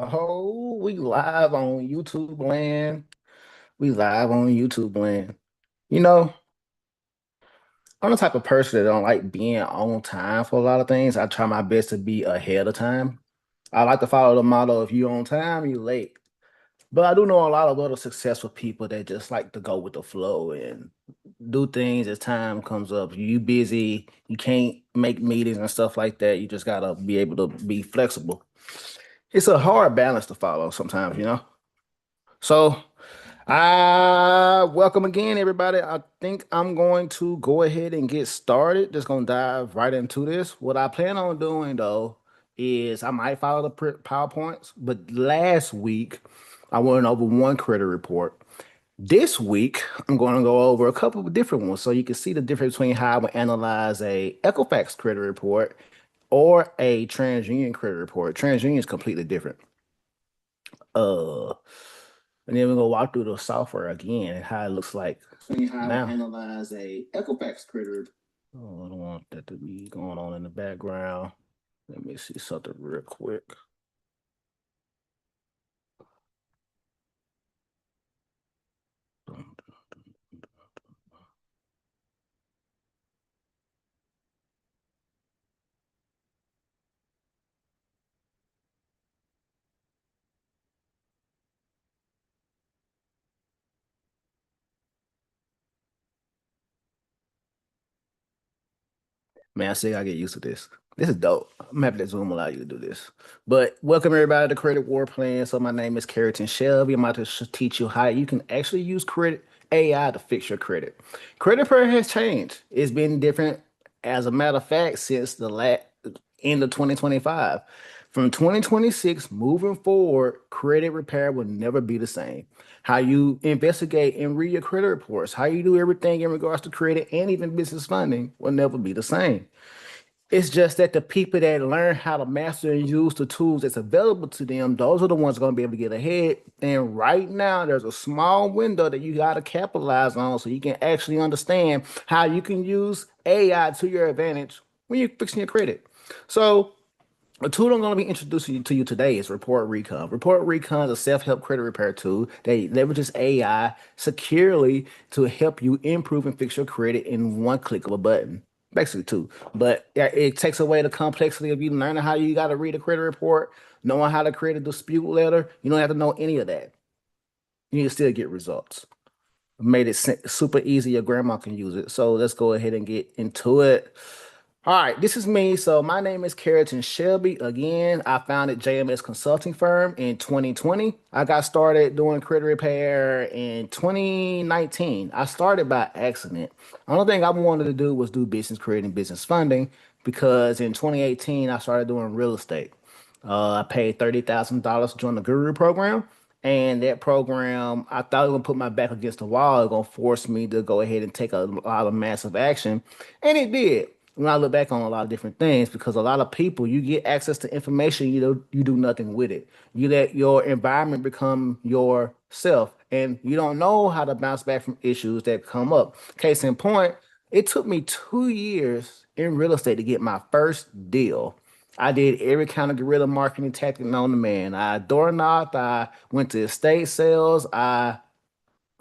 Oh, we live on YouTube land. We live on YouTube land. You know, I'm the type of person that don't like being on time for a lot of things. I try my best to be ahead of time. I like to follow the motto, if you're on time, you're late. But I do know a lot of other successful people that just like to go with the flow and do things as time comes up. You busy, you can't make meetings and stuff like that. You just gotta be able to be flexible. It's a hard balance to follow sometimes. So welcome again, everybody. I think I'm going to go ahead and get started. Just gonna dive right into this. What I plan on doing though is I might follow the PowerPoints, but last week I went over one credit report. This week I'm going to go over a couple of different ones so you can see the difference between how I would analyze a Equifax credit report or a TransUnion credit report. TransUnion is completely different. Uh, and then we're gonna walk through the software again and how it looks like See how to now. Analyze a Equifax credit. Oh, I don't want that to be going on in the background. Let me see something real quick. Man, I say I get used to this. This is dope. I'm happy that Zoom allow you to do this. But welcome everybody to Credit War Plan. So my name is keritan.shelby. I'm about to teach you how you can actually use credit AI to fix your credit. Credit repair has changed. It's been different, as a matter of fact, since the end of 2025. From 2026 moving forward, credit repair will never be the same. How you investigate and read your credit reports, how you do everything in regards to credit and even business funding will never be the same. It's just that the people that learn how to master and use the tools that's available to them, those are the ones going to be able to get ahead. And right now, there's a small window that you got to capitalize on so you can actually understand how you can use AI to your advantage when you're fixing your credit. So, a tool I'm going to be introducing to you today is Report Recon. Report Recon is a self-help credit repair tool that leverages AI securely to help you improve and fix your credit in one click of a button. Basically, two. But yeah, it takes away the complexity of you learning how you got to read a credit report, knowing how to create a dispute letter. You don't have to know any of that. You can still get results. Made it super easy. Your grandma can use it. So let's go ahead and get into it. All right, this is me. So my name is Keritan Shelby. Again, I founded JMS Consulting Firm in 2020. I got started doing credit repair in 2019. I started by accident. The only thing I wanted to do was do business credit and business funding because in 2018 I started doing real estate. I paid $30,000 to join the Guru program. And that program, I thought it was gonna put my back against the wall. It was gonna force me to go ahead and take a lot of massive action. And it did. When I look back on a lot of different things, because a lot of people, you get access to information, you do nothing with it. You let your environment become yourself, and you don't know how to bounce back from issues that come up. Case in point, it took me 2 years in real estate to get my first deal. I did every kind of guerrilla marketing tactic known to man. I door knocked. I went to estate sales. I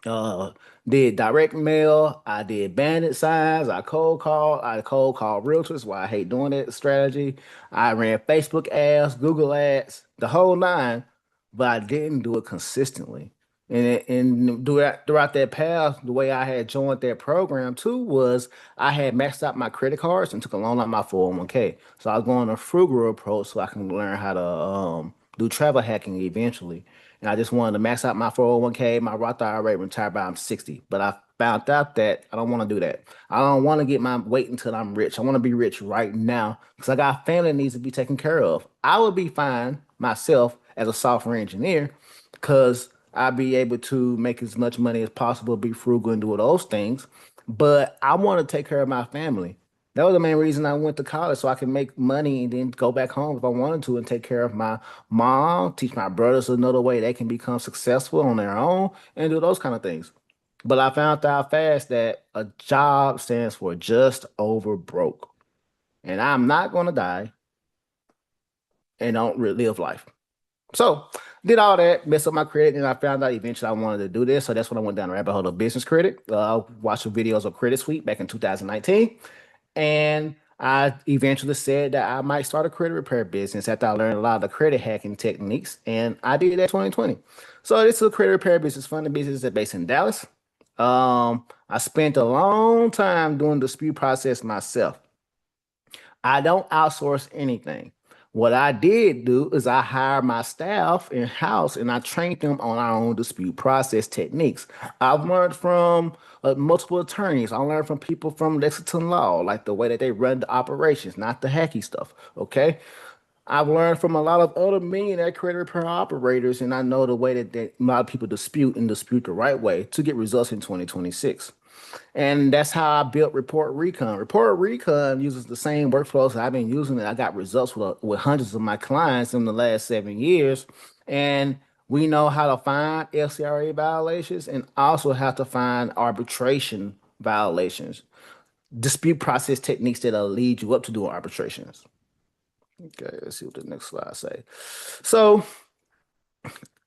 uh, did direct mail. I did bandit signs. I cold call. I cold call realtors. Why I hate doing that strategy. I ran Facebook ads, Google ads, the whole nine, but I didn't do it consistently. And throughout that path, the way I had joined that program too was I had maxed out my credit cards and took a loan out my 401k. So I was going a frugal approach so I can learn how to do travel hacking eventually. And I just wanted to max out my 401k, my Roth IRA, retire by I'm 60. But I found out that I don't want to do that. I don't want to get my wait until I'm rich. I want to be rich right now because I got family that needs to be taken care of. I would be fine myself as a software engineer because I'd be able to make as much money as possible, be frugal and do all those things. But I want to take care of my family. That was the main reason I went to college so I could make money and then go back home if I wanted to and take care of my mom, teach my brothers another way they can become successful on their own and do those kind of things. But I found out fast that a job stands for just over broke. And I'm not going to die and don't live life. So did all that, messed up my credit, and I found out eventually I wanted to do this. So that's when I went down the rabbit hole of business credit. I watched some videos of Credit Suite back in 2019, and I eventually said that I might start a credit repair business after I learned a lot of the credit hacking techniques, and I did that in 2020. So this is a credit repair business, funding business that's based in Dallas. I spent a long time doing the dispute process myself. I don't outsource anything. What I did do is I hired my staff in house and I trained them on our own dispute process techniques. I've learned from multiple attorneys. I learned from people from Lexington Law, like the way that they run the operations, not the hacky stuff. Okay. I've learned from a lot of other millionaire credit repair operators, and I know the way that a lot of people dispute and dispute the right way to get results in 2026. And that's how I built Report Recon. Report Recon uses the same workflows that I've been using, and I got results with hundreds of my clients in the last 7 years. And we know how to find FCRA violations and also how to find arbitration violations, dispute process techniques that'll lead you up to doing arbitrations. Okay, let's see what the next slide say. So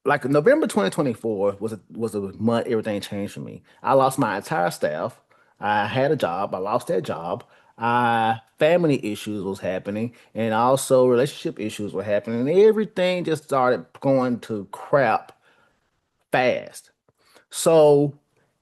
like November 2024 was a month everything changed for me. I lost my entire staff. I had a job. I lost that job. Family issues was happening, and also relationship issues were happening. And everything just started going to crap fast. So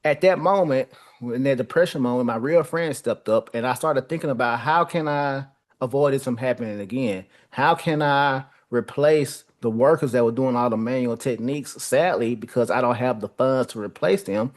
at that moment, in that depression moment, my real friend stepped up and I started thinking about how can I avoid this from happening again? How can I replace the workers that were doing all the manual techniques? Sadly, because I don't have the funds to replace them,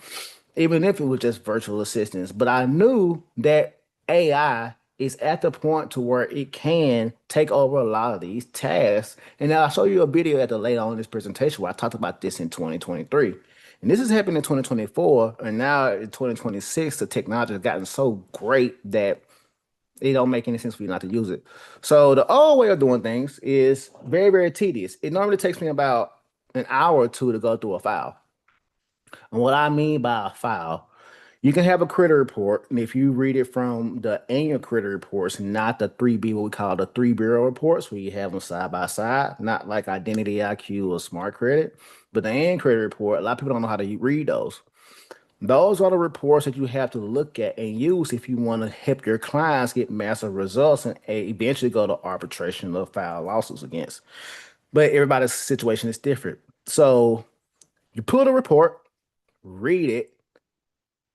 even if it was just virtual assistants. But I knew that AI is at the point to where it can take over a lot of these tasks. And I'll show you a video at the later on in this presentation where I talked about this in 2023. And this has happened in 2024, and now in 2026, the technology has gotten so great that it don't make any sense for you not to use it. So the old way of doing things is very, very tedious. It normally takes me about an hour or two to go through a file. And what I mean by a file, you can have a credit report, and if you read it from the annual credit reports, not the 3B, what we call the three bureau reports, where you have them side by side, not like Identity IQ or Smart Credit, but the annual credit report, a lot of people don't know how to read those. Those are the reports that you have to look at and use if you want to help your clients get massive results and eventually go to arbitration or file lawsuits against. But everybody's situation is different. So you pull the report, read it,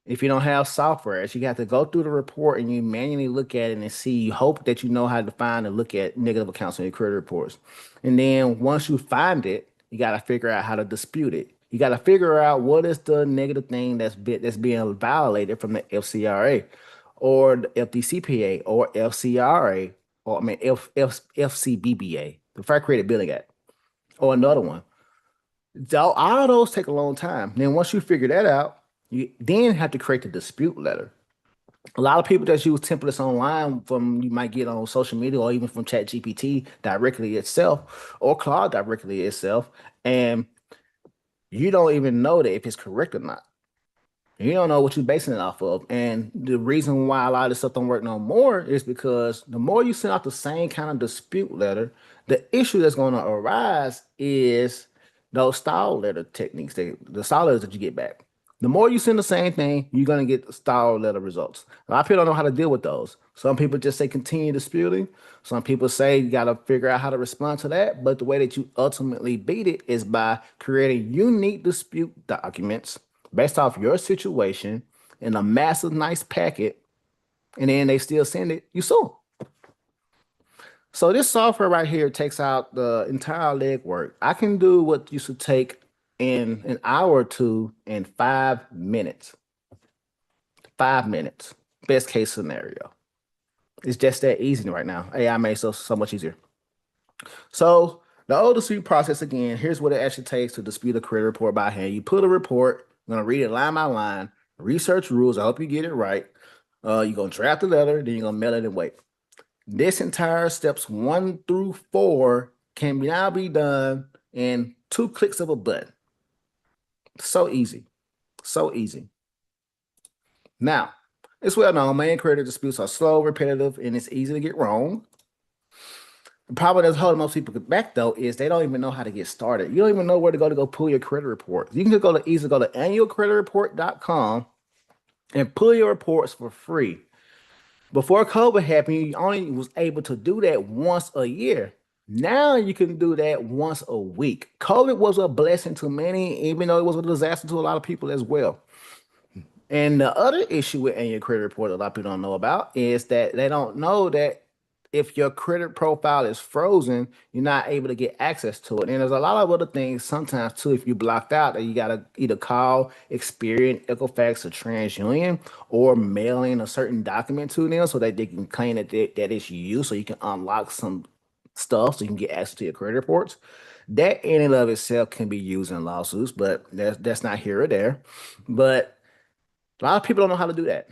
if you don't have software, so you have to go through the report and you manually look at it and see. You hope that you know how to find and look at negative accounts on your credit reports. And then once you find it, you got to figure out how to dispute it. You got to figure out what is the negative thing that's being violated from the FCRA or the FDCPA or FCRA or I mean FCBBA, the Fair Credit Billing Act, or another one. All of those take a long time. Then once you figure that out, you then have to create the dispute letter. A lot of people that use templates online from you might get on social media or even from ChatGPT directly itself or Claude directly itself, and you don't even know that if it's correct or not. You don't know what you're basing it off of. And the reason why a lot of this stuff don't work no more is because the more you send out the same kind of dispute letter, the issue that's going to arise is those style letter techniques, the style letters that you get back. The more you send the same thing, you're going to get style letter results. A lot of people don't know how to deal with those. Some people just say continue disputing. Some people say you got to figure out how to respond to that. But the way that you ultimately beat it is by creating unique dispute documents based off your situation in a massive, nice packet, and then they still send it, you sue 'em. So this software right here takes out the entire legwork. I can do what used to take in an hour or two in 5 minutes. 5 minutes. Best case scenario. It's just that easy right now. AI makes it so much easier. So the old dispute process again, here's what it actually takes to dispute a credit report by hand. You put a report, I'm gonna read it line by line, research rules. I hope you get it right. You're gonna draft the letter, then you're gonna mail it and wait. This entire steps 1 through 4 can now be done in 2 clicks of a button. So easy. So easy. Now, it's well known, main credit disputes are slow, repetitive, and it's easy to get wrong. The problem that's holding most people back though is they don't even know how to get started. You don't even know where to go pull your credit report. You can just go to annualcreditreport.com and pull your reports for free. Before COVID happened, you only was able to do that once a year. Now you can do that once a week. COVID was a blessing to many, even though it was a disaster to a lot of people as well. And the other issue with annual credit report that a lot of people don't know about is that they don't know that if your credit profile is frozen, you're not able to get access to it. And there's a lot of other things sometimes too, if you blocked out, that you gotta either call Experian, Equifax, or TransUnion, or mail in a certain document to them so that they can claim that it's you, so you can unlock some stuff so you can get access to your credit reports. That in and of itself can be used in lawsuits, but that's not here or there. But a lot of people don't know how to do that.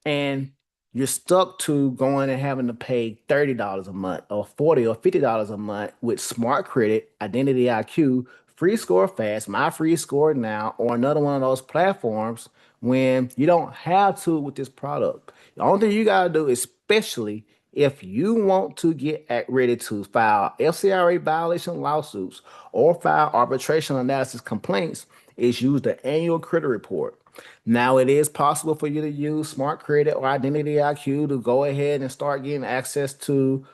And you're stuck to going and having to pay $30 a month or $40 or $50 a month with Smart Credit, Identity IQ, Free Score Fast, My Free Score Now, or another one of those platforms when you don't have to with this product. The only thing you got to do, especially if you want to get ready to file FCRA violation lawsuits or file arbitration analysis complaints, is use the annual credit report. Now it is possible for you to use Smart Credit or Identity IQ to go ahead and start getting access to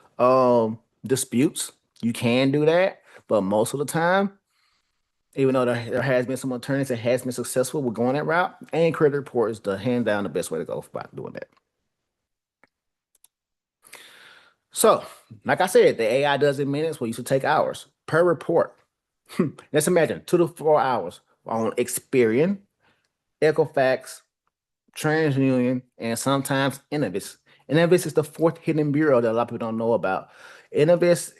disputes. You can do that, but most of the time, even though there has been some attorneys that has been successful with going that route, and credit report is the hand down the best way to go about doing that. So, like I said, the AI does in minutes what used to take hours per report. Let's imagine 2 to 4 hours on Experian, Equifax, TransUnion, and sometimes Innovis. Innovis is the fourth hidden bureau that a lot of people don't know about. Innovis,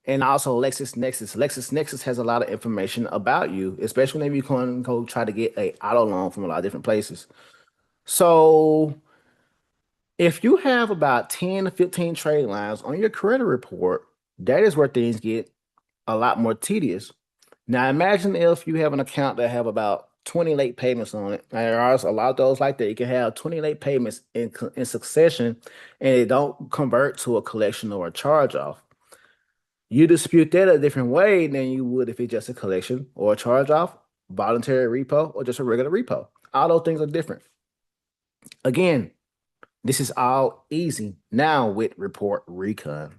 and also LexisNexis. LexisNexis has a lot of information about you, especially when you can go try to get a auto loan from a lot of different places. So if you have about 10 to 15 trade lines on your credit report, that is where things get a lot more tedious. Now imagine if you have an account that have about 20 late payments on it. And there are a lot of those like that. You can have 20 late payments in succession and it don't convert to a collection or a charge off. You dispute that a different way than you would if it's just a collection or a charge off, voluntary repo, or just a regular repo. All those things are different. Again, this is all easy now with Report Recon.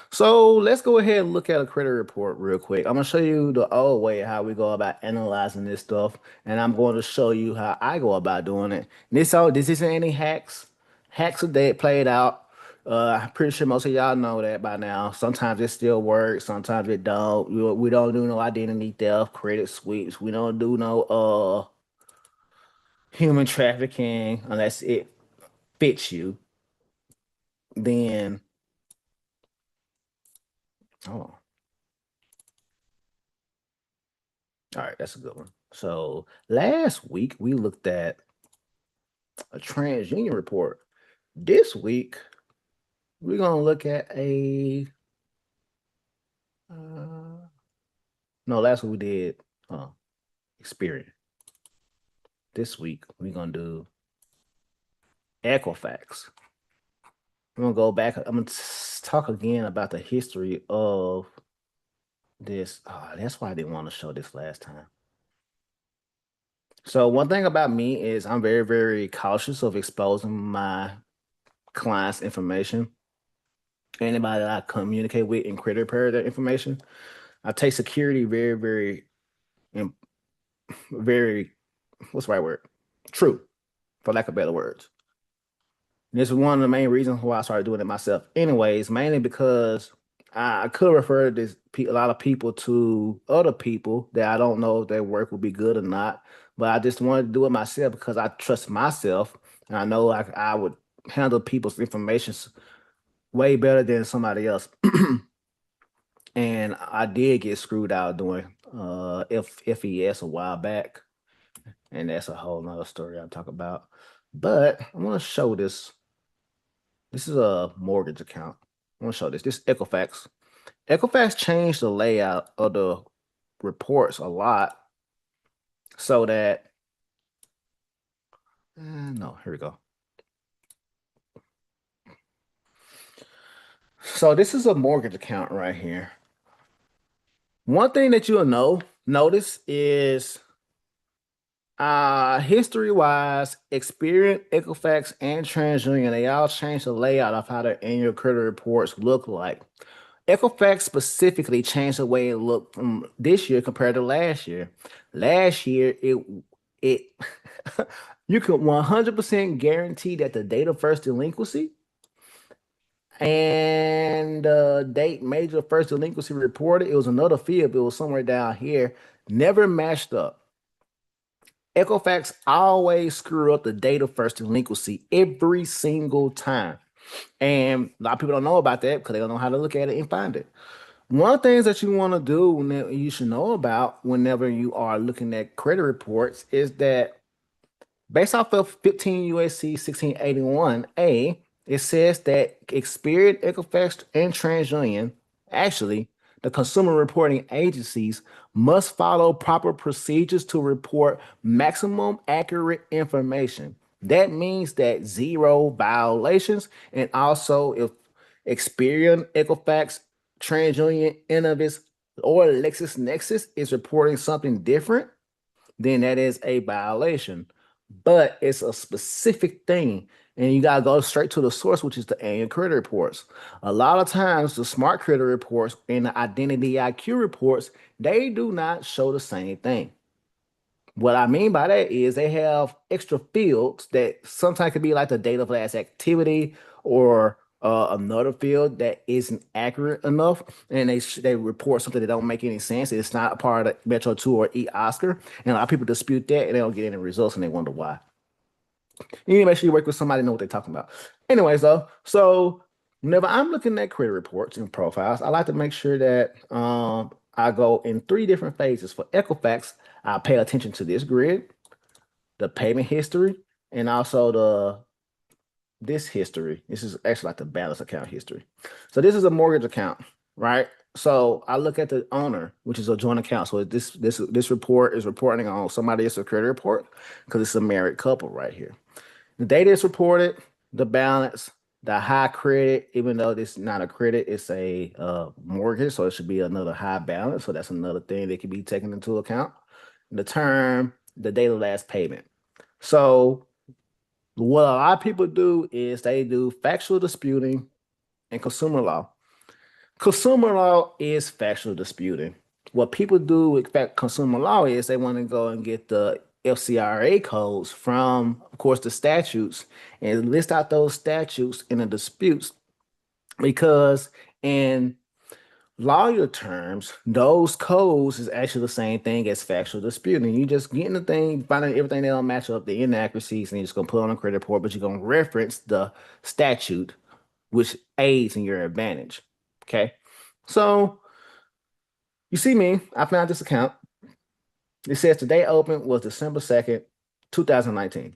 So let's go ahead and look at a credit report real quick. I'm gonna show you the old way how we go about analyzing this stuff, and I'm going to show you how I go about doing it. This isn't any hacks. Hacks are dead played out. I'm pretty sure most of y'all know that by now. Sometimes it still works, sometimes it don't. We don't do no identity theft, credit sweeps. We don't do no human trafficking unless it fits you. Then, oh, all right, that's a good one. So last week we looked at a TransUnion report. This week we're gonna look at a uh, no, last week we did Experian. This week we're gonna do Equifax. I'm gonna go back. I'm gonna talk again about the history of this. Oh, that's why I didn't want to show this last time. So one thing about me is I'm very, very cautious of exposing my clients' information. Anybody that I communicate with and credit repair their information. I take security very, very, very, what's the right word? True, for lack of better words. This is one of the main reasons why I started doing it myself. Anyways, mainly because I could refer a lot of people to other people that I don't know if their work will be good or not. But I just wanted to do it myself because I trust myself and I know I would handle people's information way better than somebody else. And I did get screwed out doing FES a while back, and that's a whole nother story I'll talk about. But I want to show this. This is a mortgage account. I want to show this. This Equifax. Equifax changed the layout of the reports a lot so that no, here we go. So this is a mortgage account right here. One thing that you'll notice is history-wise, Experian, Equifax, and TransUnion, they all changed the layout of how their annual credit reports look like. Equifax specifically changed the way it looked from this year compared to last year. Last year, it you could 100% guarantee that the date of first delinquency and the date major first delinquency reported, it was another field, it was somewhere down here, never matched up. Equifax always screw up the date of first delinquency every single time. And a lot of people don't know about that because they don't know how to look at it and find it. One of the things that you want to do, you should know about whenever you are looking at credit reports, is that based off of 15 USC 1681A, it says that Experian, Equifax, and TransUnion, actually, the consumer reporting agencies must follow proper procedures to report maximum accurate information. That means that zero violations, and also if Experian, Equifax, TransUnion, Innovis, or LexisNexis is reporting something different, then that is a violation. But it's a specific thing, and you gotta go straight to the source, which is the annual credit reports. A lot of times, the smart credit reports and the identity IQ reports, they do not show the same thing. What I mean by that is they have extra fields that sometimes could be like the date of last activity or another field that isn't accurate enough, and they report something that don't make any sense. It's not a part of Metro 2 or E Oscar, and a lot of people dispute that, and they don't get any results, and they wonder why. You need to make sure you work with somebody who know what they're talking about. Anyways, though, so whenever I'm looking at credit reports and profiles, I like to make sure that I go in three different phases. For Equifax, I pay attention to this grid, the payment history, and also the this history. This is actually like the balance account history. So this is a mortgage account, right? So I look at the owner, which is a joint account. So this report is reporting on somebody else's credit report because it's a married couple right here. The data is reported, the balance, the high credit, even though this is not a credit, it's a mortgage, so it should be another high balance. So that's another thing that can be taken into account. The term, the date of last payment. So what a lot of people do is they do factual disputing and consumer law. Consumer law is factual disputing. What people do with consumer law is they want to go and get the FCRA codes from, of course, the statutes and list out those statutes in the disputes because in lawyer terms, those codes is actually the same thing as factual disputing. You just getting the thing, finding everything that don't match up, the inaccuracies, and you're just gonna put on a credit report, but you're gonna reference the statute, which aids in your advantage. Okay. So you see me, I found this account. It says the day open was December 2nd, 2019.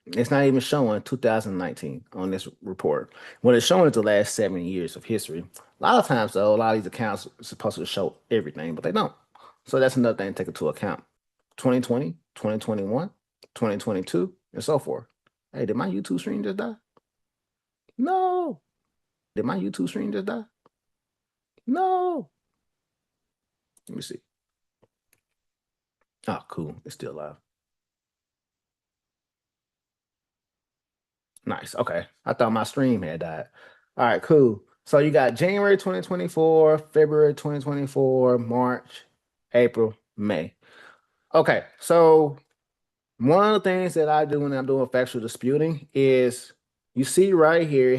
It's not even showing 2019 on this report. What it's showing is the last 7 years of history. A lot of times, though, a lot of these accounts are supposed to show everything, but they don't. So that's another thing to take into account. 2020, 2021, 2022, and so forth. Hey, did my YouTube stream just die? No. Did my YouTube stream just die? No. Let me see. Oh, cool. It's still live. Nice. Okay. I thought my stream had died. All right, cool. So you got January 2024, February 2024, March, April, May. Okay. So one of the things that I do when I'm doing factual disputing is you see right here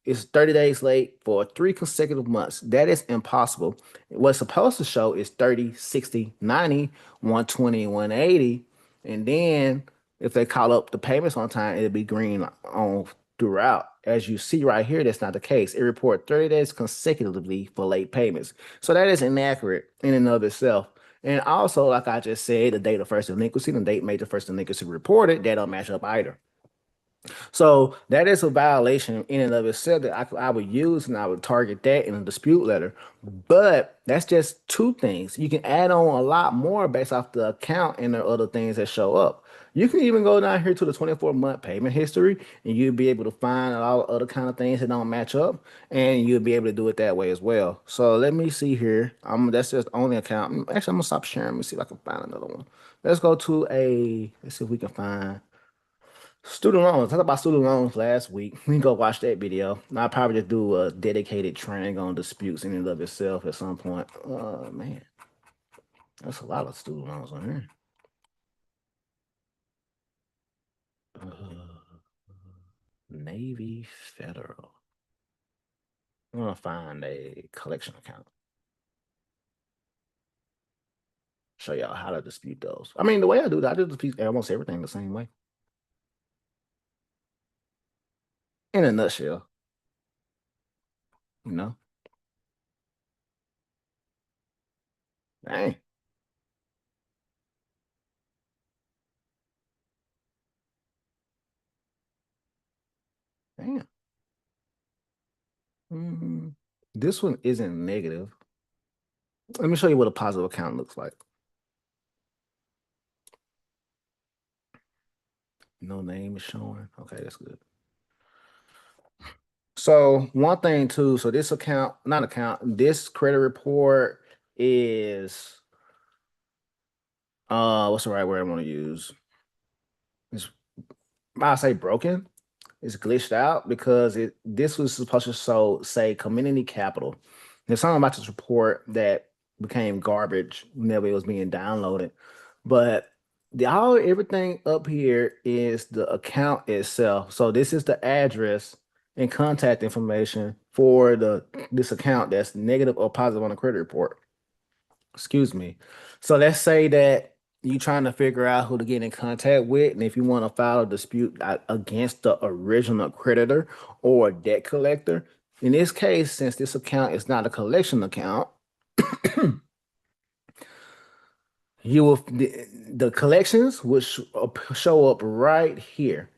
it's 30 days late for 3 consecutive months. That is impossible. What's supposed to show is 30, 60, 90, 120, 180. And then if they call up the payments on time, it'll be green on throughout. As you see right here, that's not the case. It reports 30 days consecutively for late payments. So that is inaccurate in and of itself. And also, like I just said, the date of first delinquency, the date major first delinquency reported, that don't match up either. So that is a violation in and of itself that I would use and I would target that in a dispute letter. But that's just two things. You can add on a lot more based off the account and the other things that show up. You can even go down here to the 24-month payment history and you'll be able to find all other kind of things that don't match up and you'll be able to do it that way as well. So let me see here. That's just the only account. Actually, I'm gonna stop sharing. Let me see if I can find another one. Let's see if we can find student loans. Talked about student loans last week. We can go watch that video. I'll probably just do a dedicated training on disputes in and of itself at some point. Oh man, that's a lot of student loans on here. Uh, Navy Federal. I'm gonna find a collection account. Show y'all how to dispute those. I mean, the way I do that, I do dispute almost everything the same way. In a nutshell, you know. Dang, damn. Mhm. This one isn't negative. Let me show you what a positive account looks like. No name is showing. Okay, that's good. So one thing too, so this account, not account, this credit report is what's the right word I want to use? It's I say broken. It's glitched out because it this was supposed to say community capital. There's something about this report that became garbage whenever it was being downloaded. But everything up here is the account itself. So this is the address and contact information for the this account that's negative or positive on the credit report. Excuse me. So let's say that you're trying to figure out who to get in contact with, and if you want to file a dispute against the original creditor or debt collector. In this case, since this account is not a collection account, the collections will show up right here.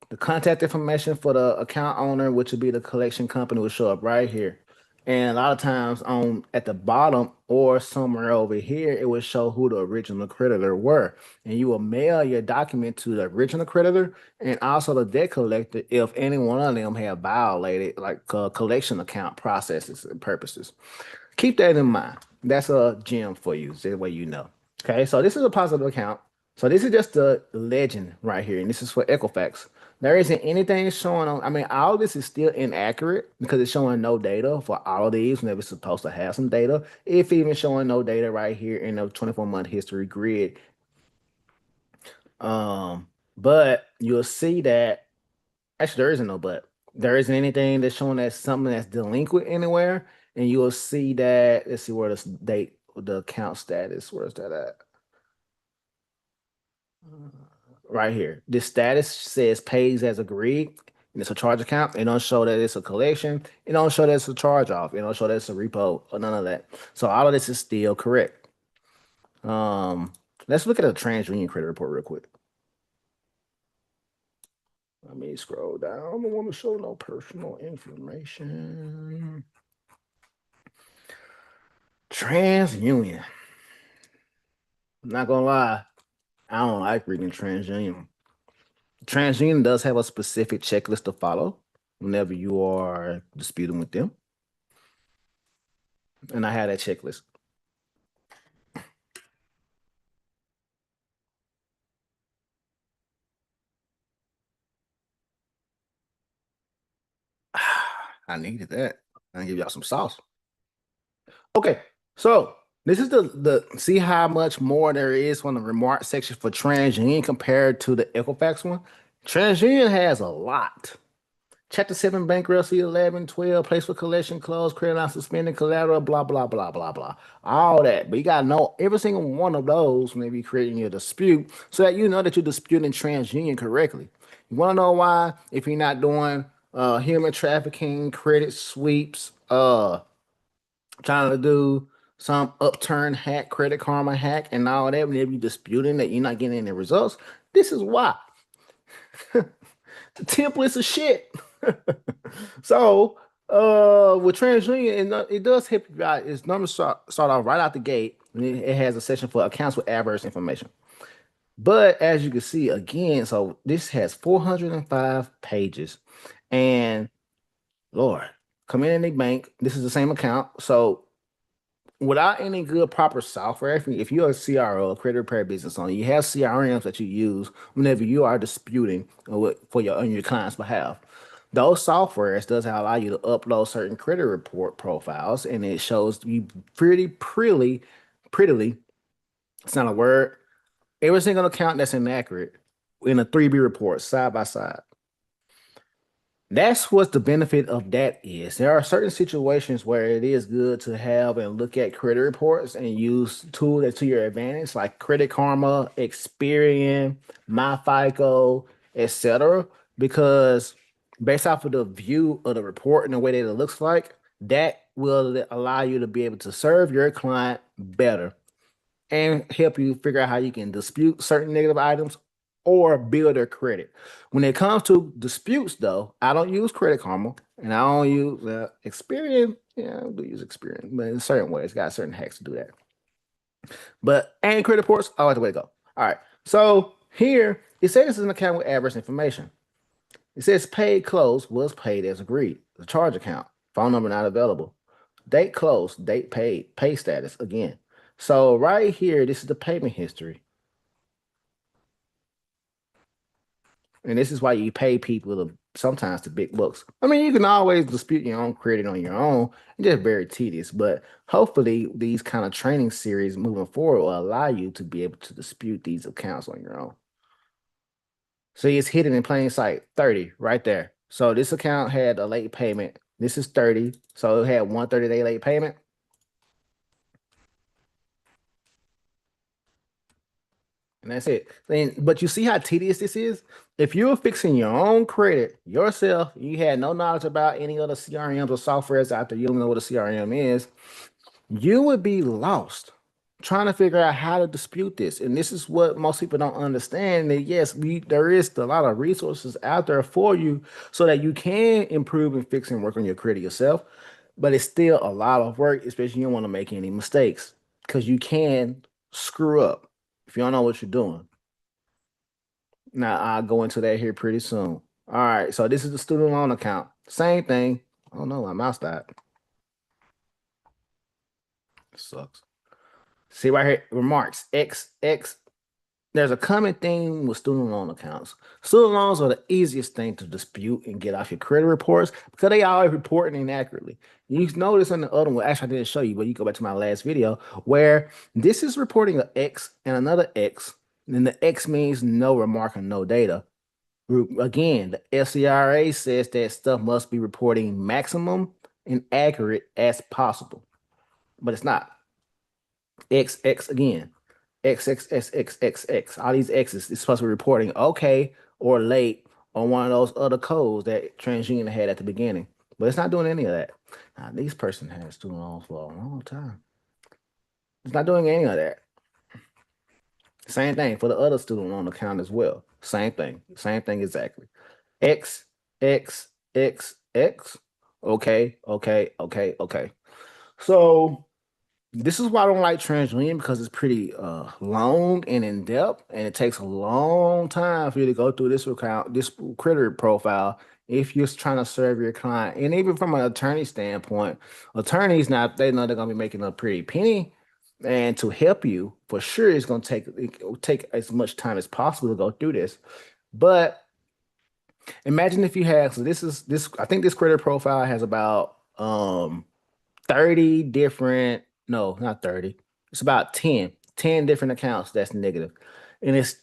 The contact information for the account owner, which would be the collection company, will show up right here. And a lot of times on at the bottom or somewhere over here, it will show who the original creditor were. And you will mail your document to the original creditor and also the debt collector if any one of them have violated like collection account processes and purposes. Keep that in mind. That's a gem for you. That way you know. Okay, so this is a positive account. So this is just the legend right here, and this is for Equifax. There isn't anything showing on. I mean, all this is still inaccurate because it's showing no data for all of these whenever it's supposed to have some data. If even showing no data right here in the 24-month history grid. But you'll see that actually there isn't no but. There isn't anything that's showing that something that's delinquent anywhere, and you'll see that. Let's see where this date, the account status. Where's that at? Right here. This status says pays as agreed, and it's a charge account. It don't show that it's a collection. It don't show that it's a charge off. It don't show that it's a repo or none of that. So all of this is still correct. Um, let's look at a TransUnion credit report real quick. Let me scroll down. I don't want to show no personal information. TransUnion. I'm not gonna lie, I don't like reading TransUnion. TransUnion does have a specific checklist to follow whenever you are disputing with them, and I had that checklist. I needed that. I give y'all some sauce. Okay, so this is the see how much more there is on the remark section for TransUnion compared to the Equifax one. TransUnion has a lot. Chapter 7 bankruptcy, 11, 12, place for collection, closed, credit line suspended, collateral, blah, blah, blah, blah, blah. All that. But you got to know every single one of those when you're creating your dispute so that you know that you're disputing TransUnion correctly. You want to know why? If you're not doing human trafficking, credit sweeps, trying to do some upturn hack, credit karma hack, and all that, whenever you're disputing that you're not getting any results, this is why. Templates of shit. So, with TransUnion, it does help you out. It's normally start off right out the gate, and it has a section for accounts with adverse information. But as you can see again, so this has 405 pages, and Lord, community bank. This is the same account. So without any good proper software, if you're a CRO, a credit repair business owner, you have CRMs that you use whenever you are disputing for your on your client's behalf. Those softwares does allow you to upload certain credit report profiles, and it shows you prettily. It's not a word. Every single account that's inaccurate in a 3B report side by side. That's what the benefit of that is. There are certain situations where it is good to have and look at credit reports and use tools that to your advantage, like Credit Karma, Experian, MyFICO, etc. Because based off of the view of the report and the way that it looks like, that will allow you to be able to serve your client better and help you figure out how you can dispute certain negative items or build their credit. When it comes to disputes, though, I don't use Credit Karma and I don't use Experian. Yeah, I do use Experian, but in certain ways, got certain hacks to do that. But and credit reports, I like the way to go. All right, so here it says this is an account with adverse information. It says paid close was paid as agreed. The charge account, phone number not available. Date closed, date paid, pay status again. So right here, this is the payment history. And this is why you pay people sometimes the big bucks. I mean, you can always dispute your own credit on your own. It's just very tedious. But hopefully these kind of training series moving forward will allow you to be able to dispute these accounts on your own. See, it's hidden in plain sight. 30 right there. So this account had a late payment. This is 30. So it had 130-day late payment. And that's it. But you see how tedious this is? If you're fixing your own credit yourself, you had no knowledge about any other CRMs or softwares out there, you don't know what a CRM is, you would be lost trying to figure out how to dispute this. And this is what most people don't understand that yes, there is a lot of resources out there for you so that you can improve and fix and work on your credit yourself. But it's still a lot of work, especially you don't want to make any mistakes because you can screw up if you don't know what you're doing. Now I'll go into that here pretty soon. All right, so this is the student loan account. Same thing. Oh no, my mouse died. Sucks. See right here, remarks X. There's a common theme with student loan accounts. Student loans are the easiest thing to dispute and get off your credit reports because they always reporting inaccurately. You notice on the other one, actually I didn't show you, but you go back to my last video where this is reporting an X and another X. And then the X means no remark and no data. Again, the FCRA says that stuff must be reporting maximum and accurate as possible, but it's not. XX again. XXXXXX. All these X's is supposed to be reporting okay or late on one of those other codes that TransUnion had at the beginning. But it's not doing any of that. Now, this person has student loans for a long time. It's not doing any of that. Same thing for the other student loan account as well. Same thing. Same thing exactly. X, X, X, X. Okay. So this is why I don't like TransUnion because it's pretty long and in depth, and it takes a long time for you to go through this account, this credit profile, if you're trying to serve your client. And even from an attorney standpoint, attorneys now they know they're gonna be making a pretty penny, and to help you for sure, it's gonna take as much time as possible to go through this. But imagine if you had so this I think this credit profile has about 30 different, no, not 30. It's about 10 different accounts that's negative. And it's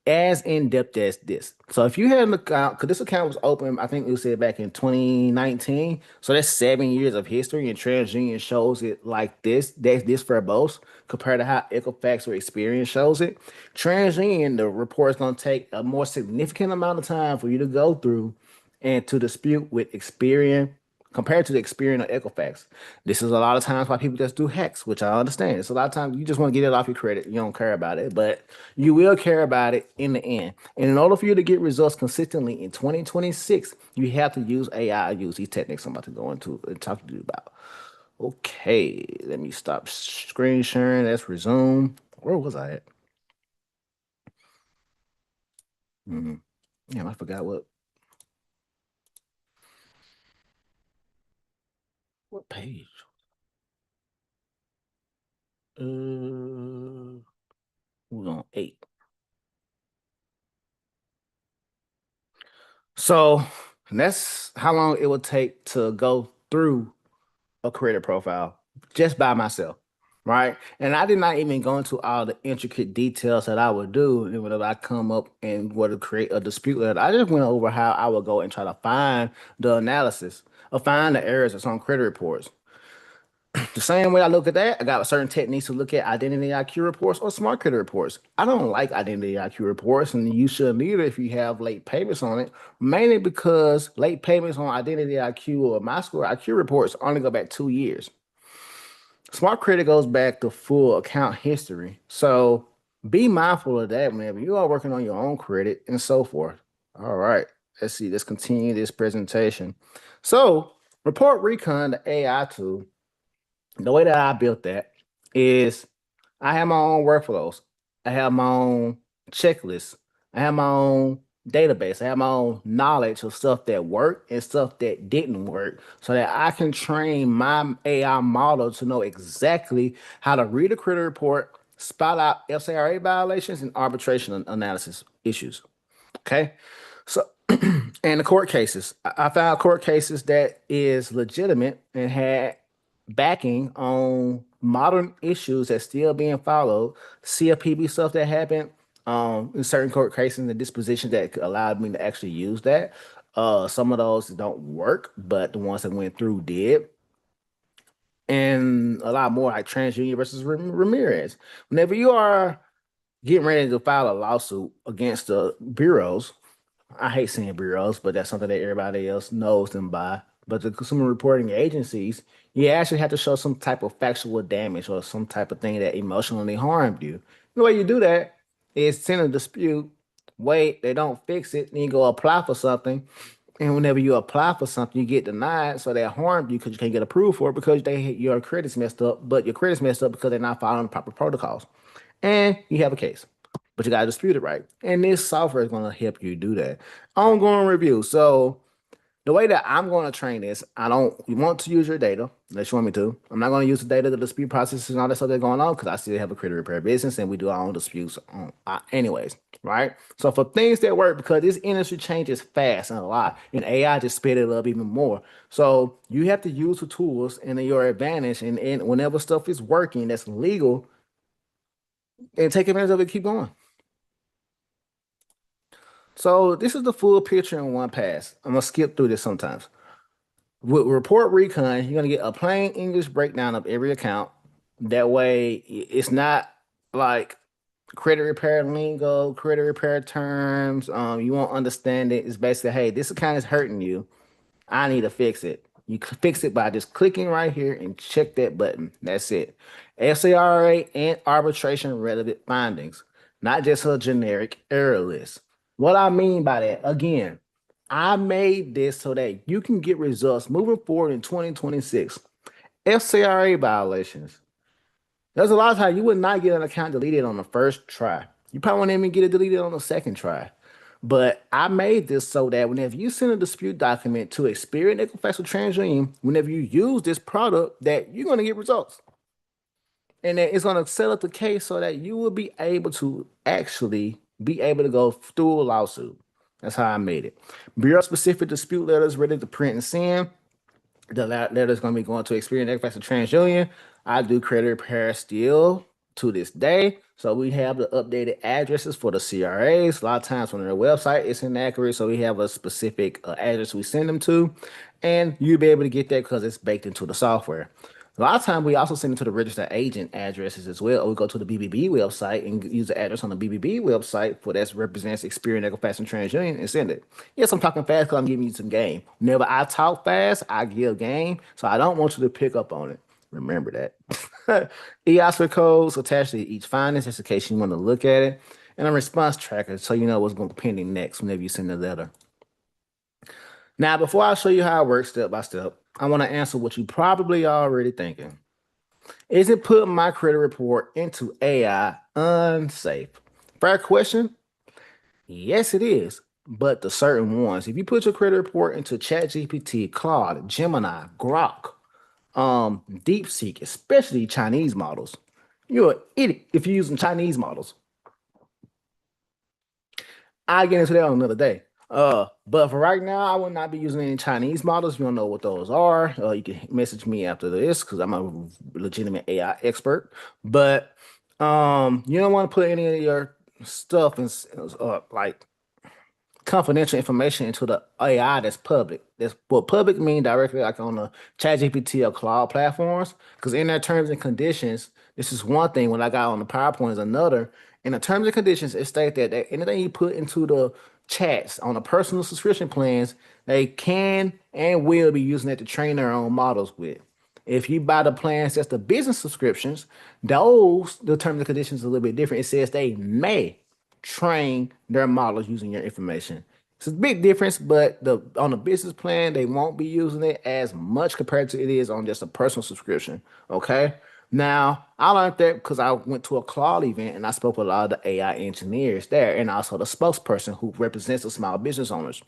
as in-depth as this. So if you had an account, because this account was open, I think it was said back in 2019. So that's 7 years of history, and TransUnion shows it like this. That's this verbose compared to how Equifax or Experience shows it. TransUnion, the report is going to take a more significant amount of time for you to go through and to dispute with Experian compared to the Experian or Equifax. This is a lot of times why people just do hacks, which I understand. It's a lot of times you just want to get it off your credit. You don't care about it, but you will care about it in the end. And in order for you to get results consistently in 2026, you have to use AI, use these techniques I'm about to go into and talk to you about. Okay, let me stop screen sharing. Let's resume. Where was I at? Hmm. Damn, I forgot what page. We're on 8. So that's how long it would take to go through a creator profile just by myself, right? And I did not even go into all the intricate details that I would do and whenever I come up and were to create a dispute letter. I just went over how I would go and try to find the analysis or find the errors that's on credit reports. The same way I look at that, I got certain techniques to look at identity IQ reports or smart credit reports. I don't like identity IQ reports, and you shouldn't either if you have late payments on it, mainly because late payments on identity IQ or my score IQ reports only go back 2 years. Smart credit goes back to full account history. So be mindful of that whenever you are working on your own credit and so forth. All right, let's see, let's continue this presentation. So, Report Recon, the AI tool, the way that I built that is I have my own workflows. I have my own checklist. I have my own database. I have my own knowledge of stuff that worked and stuff that didn't work so that I can train my AI model to know exactly how to read a credit report, spot out FCRA violations and arbitration analysis issues. Okay. So, and the court cases, I found court cases that is legitimate and had backing on modern issues that's still being followed, CFPB stuff that happened in certain court cases and the disposition that allowed me to actually use that. Some of those don't work, but the ones that went through did. And a lot more like TransUnion versus Ramirez. Whenever you are getting ready to file a lawsuit against the bureaus, I hate saying bureaus, but that's something that everybody else knows them by. But the consumer reporting agencies, you actually have to show some type of factual damage or some type of thing that emotionally harmed you. The way you do that is send a dispute, wait, they don't fix it, then you go apply for something. And whenever you apply for something, you get denied, so that harmed you because you can't get approved for it because your credit's messed up, but your credit's messed up because they're not following the proper protocols. And you have a case, but you got to dispute it right. And this software is going to help you do that. Ongoing review. So the way that I'm going to train this, I don't you want to use your data unless you want me to. I'm not going to use the data, the dispute processes, and all that stuff that's going on because I still have a credit repair business and we do our own disputes anyways, right? So for things that work, because this industry changes fast and a lot, and AI just sped it up even more. So you have to use the tools and your advantage, and whenever stuff is working that's legal, and take advantage of it, keep going. So this is the full picture in one pass. I'm gonna skip through this sometimes. With Report Recon, you're gonna get a plain English breakdown of every account. That way, it's not like credit repair lingo, credit repair terms. You won't understand it. It's basically, hey, this account is hurting you. I need to fix it. You fix it by just clicking right here and check that button. That's it. FCRA and arbitration relevant findings, not just a generic error list. What I mean by that, again, I made this so that you can get results moving forward in 2026. FCRA violations. There's a lot of times you would not get an account deleted on the first try. You probably won't even get it deleted on the second try. But I made this so that whenever you send a dispute document to Experian, Equifax, or TransUnion, whenever you use this product, that you're going to get results. And that it's going to set up the case so that you will be able to actually be able to go through a lawsuit. That's how I made it. Bureau specific dispute letters ready to print and send. The letter is going to be going to Experian, Equifax, and TransUnion. I do credit repair still to this day. So we have the updated addresses for the CRAs. A lot of times on their website, it's inaccurate. So we have a specific address we send them to. And you'll be able to get that because it's baked into the software. A lot of times we also send it to the registered agent addresses as well. Or we go to the BBB website and use the address on the BBB website for that represents Experian, Equifax, and TransUnion and send it. Yes, I'm talking fast because I'm giving you some game. Whenever I talk fast, I give game. So I don't want you to pick up on it. Remember that. EOSPA codes attached to each finding, just in case you want to look at it. And a response tracker so you know what's going to be pending next whenever you send a letter. Now, before I show you how it works step by step, I want to answer what you probably already thinking. Is it putting my credit report into AI unsafe? Fair question. Yes, it is. But the certain ones, if you put your credit report into ChatGPT, Claude, Gemini, Grok, DeepSeek, especially Chinese models, you're an idiot if you're using Chinese models. I'll get into that on another day. But for right now, I will not be using any Chinese models. If you don't know what those are, you can message me after this because I'm a legitimate AI expert. But you don't want to put any of your stuff in like confidential information into the AI that's public. That's what public mean directly like on the ChatGPT or Cloud platforms. Because in their terms and conditions, this is one thing. When I got on the PowerPoint is another. In the terms and conditions, it states that anything you put into the chats on the personal subscription plans, they can and will be using it to train their own models with. If you buy the plans that's the business subscriptions, those the terms and conditions are a little bit different. It says they may train their models using your information. It's a big difference, but the on a business plan, they won't be using it as much compared to it is on just a personal subscription. Okay. Now, I learned that because I went to a Claude event and I spoke with a lot of the AI engineers there and also the spokesperson who represents the small business owners.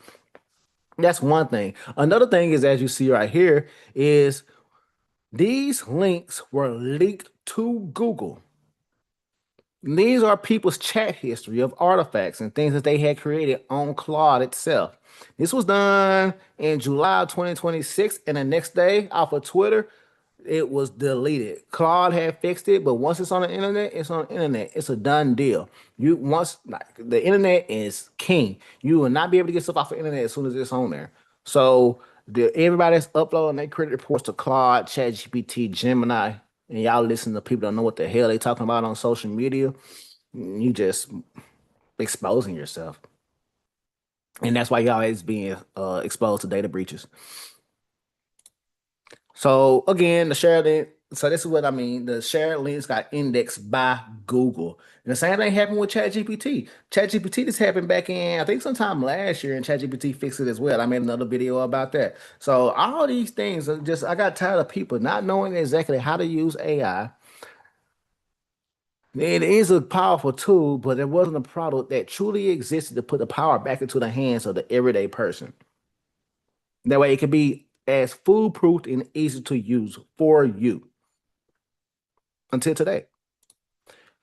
That's one thing. Another thing is, as you see right here, is these links were leaked to Google. These are people's chat history of artifacts and things that they had created on Claude itself. This was done in July of 2026, and the next day, off of Twitter, it was deleted. Claude had fixed it, but once it's on the internet, it's on the internet. It's a done deal. You once like, the internet is king. You will not be able to get stuff off the internet as soon as it's on there. So everybody that's uploading their credit reports to Claude, ChatGPT, Gemini, and y'all listen to people that know what the hell they talking about on social media, you just exposing yourself. And that's why y'all is being exposed to data breaches. So again, the shared link. So this is what I mean. The shared links got indexed by Google. And the same thing happened with ChatGPT. ChatGPT this happened back in, I think sometime last year, and ChatGPT fixed it as well. I made another video about that. So all these things are just I got tired of people not knowing exactly how to use AI. It is a powerful tool, but it wasn't a product that truly existed to put the power back into the hands of the everyday person. That way it can be as foolproof and easy to use for you until today.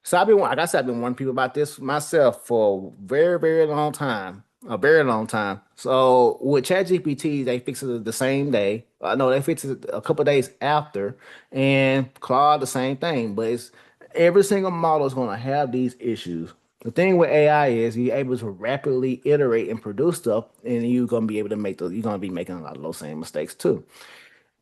So I've been, like I said, I've been warning people about this myself for a very, very long time, a very long time. So with ChatGPT, they fix it the same day. I know they fix it a couple of days after, and Claude the same thing. But it's every single model is going to have these issues. The thing with AI is you're able to rapidly iterate and produce stuff, and you're going to be able to you're going to be making a lot of those same mistakes too.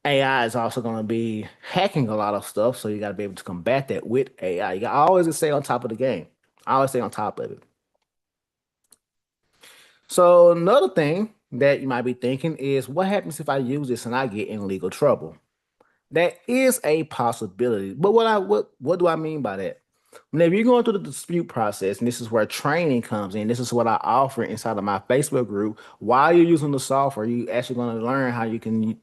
AI is also going to be hacking a lot of stuff, so you got to be able to combat that with AI. You got to always stay on top of the game. I always stay on top of it. So another thing that you might be thinking is, what happens if I use this and I get in legal trouble? That is a possibility. But what do I mean by that? Whenever you're going through the dispute process, and this is where training comes in, this is what I offer inside of my Facebook group. While you're using the software, you actually going to learn how you can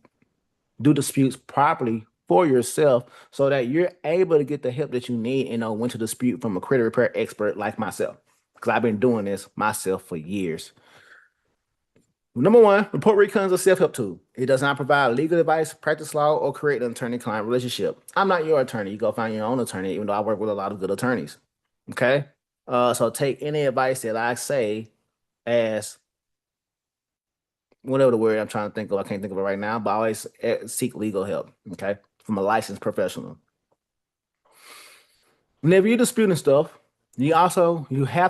do disputes properly for yourself so that you're able to get the help that you need and know when to dispute from a credit repair expert like myself. Because I've been doing this myself for years. Number one, report recon is a self-help tool. It does not provide legal advice, practice law, or create an attorney-client relationship. I'm not your attorney. You go find your own attorney, even though I work with a lot of good attorneys. Okay? So take any advice that I say as whatever the word I'm trying to think of. I can't think of it right now, but I always seek legal help. Okay? From a licensed professional. Whenever you're disputing stuff, you have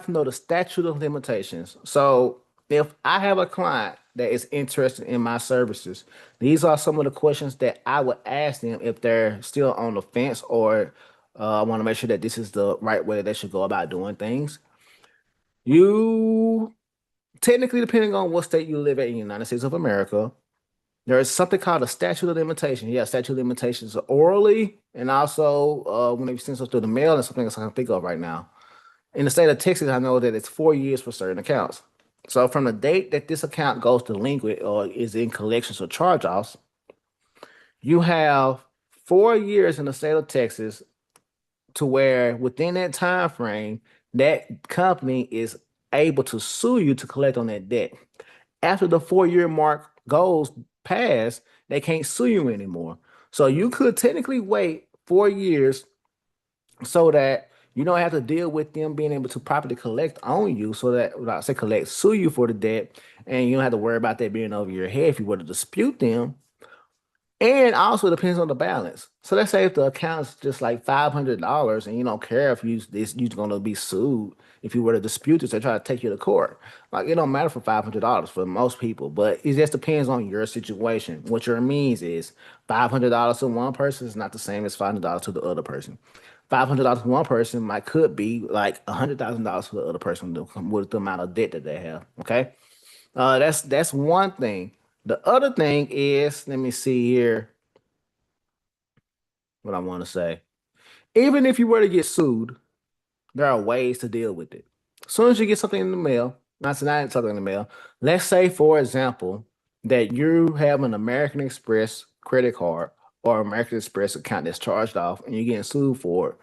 to know the statute of limitations. So if I have a client that is interested in my services? These are some of the questions that I would ask them if they're still on the fence or I want to make sure that this is the right way they should go about doing things. You technically, depending on what state you live in the United States of America, there is something called a statute of limitation. Yeah, statute of limitations are orally and also when they send stuff through the mail and something else I can think of right now. In the state of Texas, I know that it's 4 years for certain accounts. So from the date that this account goes delinquent or is in collections or charge-offs, you have 4 years in the state of Texas to where within that time frame, that company is able to sue you to collect on that debt. After the 4 year mark goes past, they can't sue you anymore. So you could technically wait 4 years so that you don't have to deal with them being able to properly collect on you, so that when I say collect, sue you for the debt, and you don't have to worry about that being over your head if you were to dispute them. And also it depends on the balance. So let's say if the account's just like $500 and you don't care if you're gonna be sued if you were to dispute this, they try to take you to court. Like it don't matter for $500 for most people, but it just depends on your situation. What your means is $500 to one person is not the same as $500 to the other person. $500 to one person might could be like $100,000 to the other person with the amount of debt that they have. Okay, that's one thing. The other thing is, let me see here what I want to say. Even if you were to get sued, there are ways to deal with it. As soon as you get something in the mail, not something in the mail, let's say, for example, that you have an American Express credit card or American Express account that's charged off and you're getting sued for it.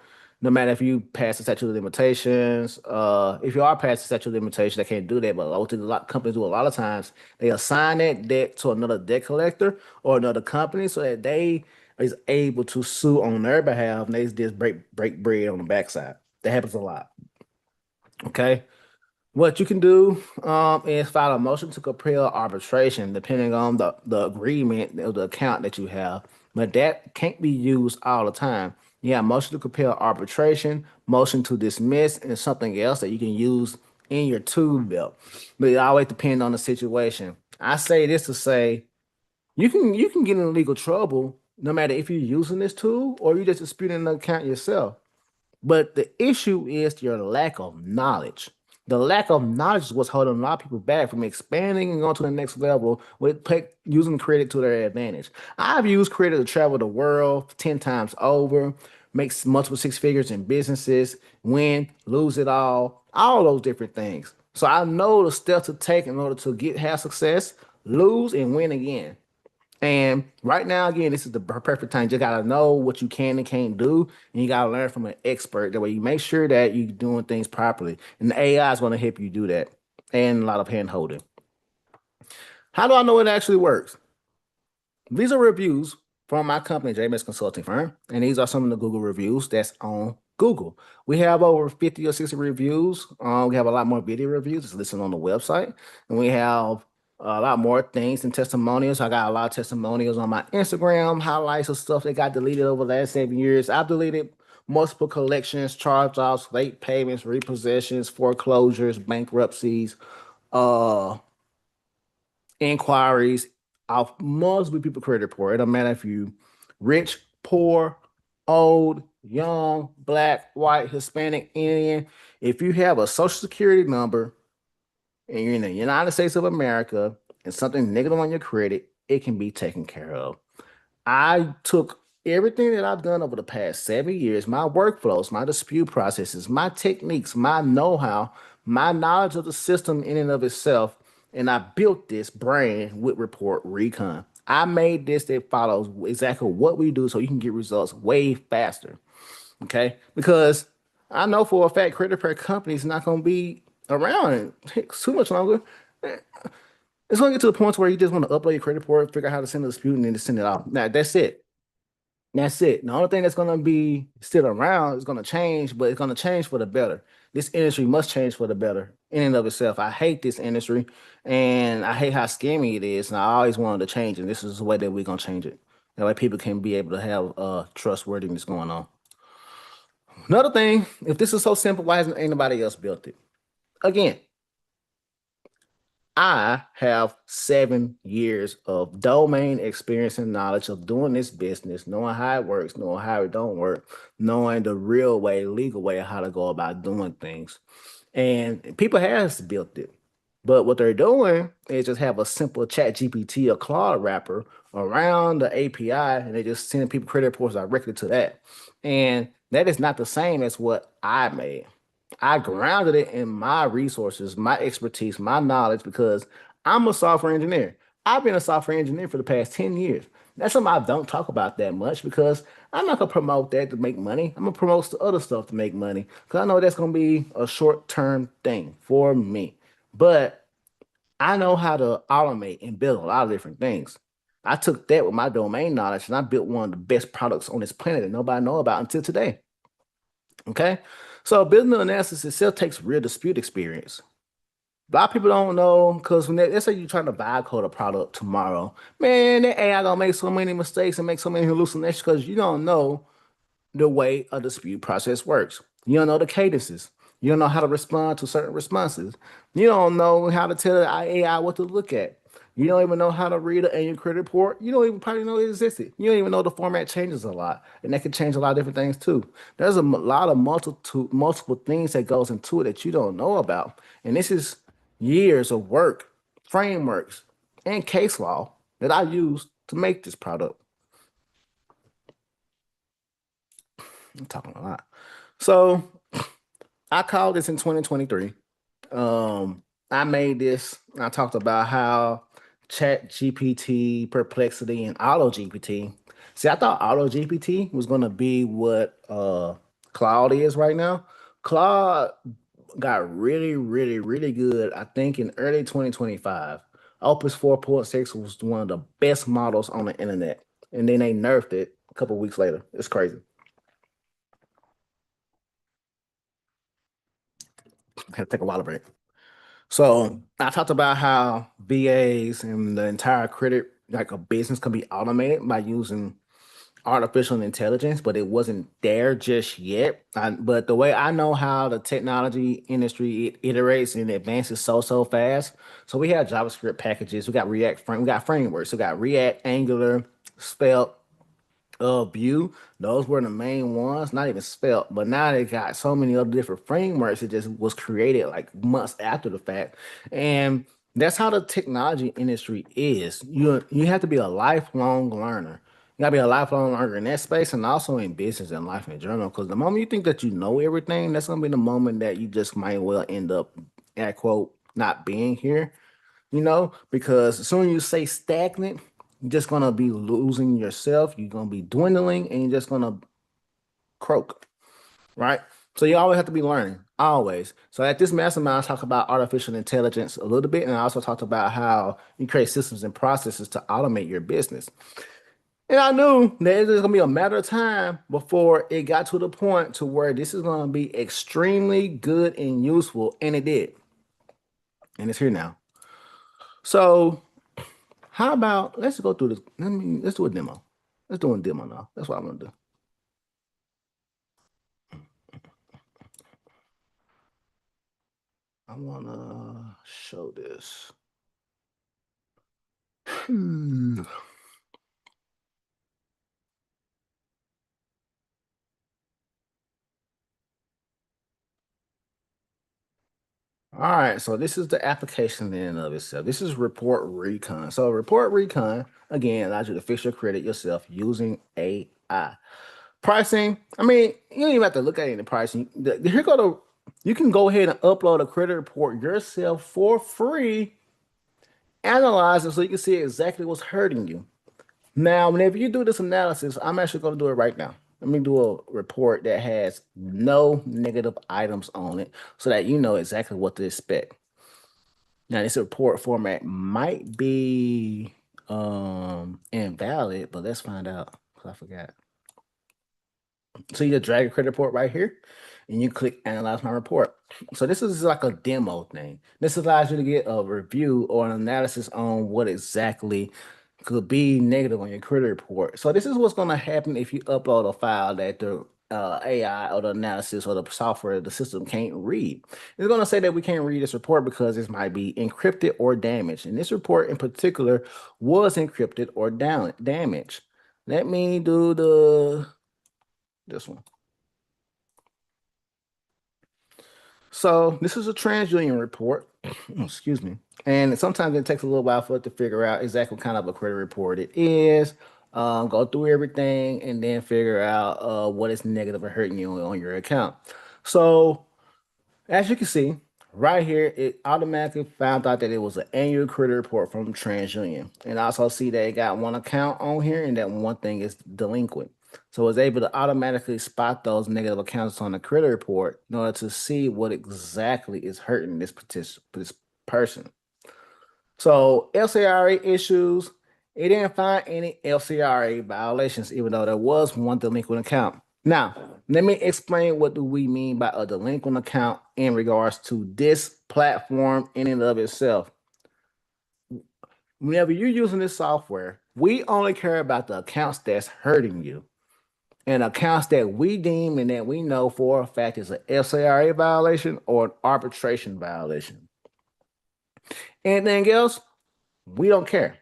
No matter if you pass the statute of limitations, if you are past the statute of limitations, they can't do that. But what a lot companies do a lot of times, they assign that debt to another debt collector or another company so that they is able to sue on their behalf and they just break bread on the backside. That happens a lot. Okay. What you can do is file a motion to compel arbitration, depending on the agreement or the account that you have. But that can't be used all the time. You have motion to compel arbitration, motion to dismiss, and something else that you can use in your tool belt. But it always depends on the situation. I say this to say you can get in legal trouble no matter if you're using this tool or you're just disputing the account yourself. But the issue is your lack of knowledge. The lack of knowledge is what's holding a lot of people back from expanding and going to the next level with using credit to their advantage. I've used credit to travel the world 10 times over, makes multiple six figures in businesses, win, lose it all those different things. So I know the steps to take in order to have success, lose, and win again. And right now, again, this is the perfect time. You just gotta know what you can and can't do, and you gotta learn from an expert. That way, you make sure that you're doing things properly, and the AI is going to help you do that, and a lot of hand holding. How do I know it actually works? These are reviews from my company, JMS Consulting Firm, and these are some of the Google reviews that's on Google. We have over 50 or 60 reviews. We have a lot more video reviews. It's listed on the website, and we have a lot more things and testimonials. I got a lot of testimonials on my Instagram, highlights of stuff that got deleted over the last 7 years. I've deleted multiple collections, charge-offs, late payments, repossessions, foreclosures, bankruptcies, uh, inquiries of multiple people credit report. It don't matter if you rich, poor, old, young, black, white, Hispanic, Indian. If you have a social security number and you're in the United States of America and something negative on your credit, it can be taken care of. I took everything that I've done over the past 7 years, my workflows, my dispute processes, my techniques, my know-how, my knowledge of the system in and of itself, and I built this brand with Report Recon. I made this that follows exactly what we do so you can get results way faster. Okay? Because I know for a fact credit repair company is not going to be around too much longer. It's going to get to the point where you just want to upload your credit report, figure out how to send a dispute, and then just send it off. Now, that's it. That's it. The only thing that's gonna be still around is gonna change, but it's gonna change for the better. This industry must change for the better in and of itself. I hate this industry and I hate how scammy it is. And I always wanted to change it. This is the way that we're gonna change it. That way people can be able to have trustworthiness going on. Another thing, if this is so simple, why hasn't anybody else built it? Again, I have 7 years of domain experience and knowledge of doing this business, knowing how it works, knowing how it don't work, knowing the real way, legal way of how to go about doing things. And people has built it. But what they're doing is just have a simple chat GPT or Claude wrapper around the API and they just sending people credit reports directly to that. And that is not the same as what I made. I grounded it in my resources, my expertise, my knowledge, because I'm a software engineer. I've been a software engineer for the past 10 years. That's something I don't talk about that much because I'm not gonna promote that to make money. I'm gonna promote the other stuff to make money because I know that's gonna be a short-term thing for me. But I know how to automate and build a lot of different things. I took that with my domain knowledge and I built one of the best products on this planet that nobody know about until today. Okay. So building the analysis itself takes real dispute experience. A lot of people don't know because when let's say you're trying to buy code a product tomorrow, man, that AI gonna make so many mistakes and make so many hallucinations because you don't know the way a dispute process works. You don't know the cadences. You don't know how to respond to certain responses. You don't know how to tell the AI what to look at. You don't even know how to read an annual credit report. You don't even probably know it existed. You don't even know the format changes a lot, and that can change a lot of different things too. There's a lot of multiple things that goes into it that you don't know about, and this is years of work, frameworks, and case law that I use to make this product. I'm talking a lot. So I called this in 2023. I made this. I talked about how Chat GPT, Perplexity, and Auto GPT. See, I thought Auto GPT was gonna be what Claude is right now. Claude got really, really, really good, I think, in early 2025. Opus 4.6 was one of the best models on the internet. And then they nerfed it a couple weeks later. It's crazy. I had to take a while break. So I talked about how VAs and the entire credit, like a business, can be automated by using artificial intelligence, but it wasn't there just yet. But the way I know how the technology industry it iterates and advances so fast. So we have JavaScript packages, we got we got frameworks, we got React, Angular, Svelte, Vue. Those were the main ones, not even spelt, but now they got so many other different frameworks. It just was created like months after the fact, and that's how the technology industry is. You have to be a lifelong learner. You gotta be a lifelong learner in that space and also in business and life in general. Because the moment you think that you know everything, that's gonna be the moment that you just might well end up at quote not being here, because as soon as you say stagnant, you're just gonna be losing yourself, you're gonna be dwindling, and you're just gonna croak, right? So you always have to be learning, always. So at this mastermind, I talk about artificial intelligence a little bit, and I also talked about how you create systems and processes to automate your business. And I knew that it was gonna be a matter of time before it got to the point to where this is gonna be extremely good and useful, and it did, and it's here now. So how about let's go through this? Let's do a demo. Let's do a demo now. That's what I'm gonna do. I wanna show this. Hmm. All right, so this is the application in and of itself. This is Report Recon. So Report Recon again allows you to fix your credit yourself using AI. Pricing. I mean, you don't even have to look at any pricing. Here go to. You can go ahead and upload a credit report yourself for free. Analyze it so you can see exactly what's hurting you. Now, whenever you do this analysis, I'm actually going to do it right now. Let me do a report that has no negative items on it so that you know exactly what to expect. Now, this report format might be invalid, but let's find out because I forgot. So you just drag your credit report right here and you click analyze my report. So this is like a demo thing. This allows you to get a review or an analysis on what exactly could be negative on your credit report. So this is what's going to happen if you upload a file that the AI or the analysis or the software the system can't read. It's going to say that we can't read this report because this might be encrypted or damaged. And this report in particular was encrypted or damaged. Let me do this one. So this is a TransUnion report. Excuse me. And sometimes it takes a little while for it to figure out exactly what kind of a credit report it is. Go through everything and then figure out what is negative or hurting you on your account. So as you can see, right here, it automatically found out that it was an annual credit report from TransUnion. And I also see that it got one account on here and that one thing is delinquent. So it's able to automatically spot those negative accounts on the credit report in order to see what exactly is hurting this person. So LCRA issues, it didn't find any LCRA violations, even though there was one delinquent account. Now, let me explain what do we mean by a delinquent account in regards to this platform in and of itself. Whenever you're using this software, we only care about the accounts that's hurting you and accounts that we deem and that we know for a fact is an LCRA violation or an arbitration violation. Anything else, we don't care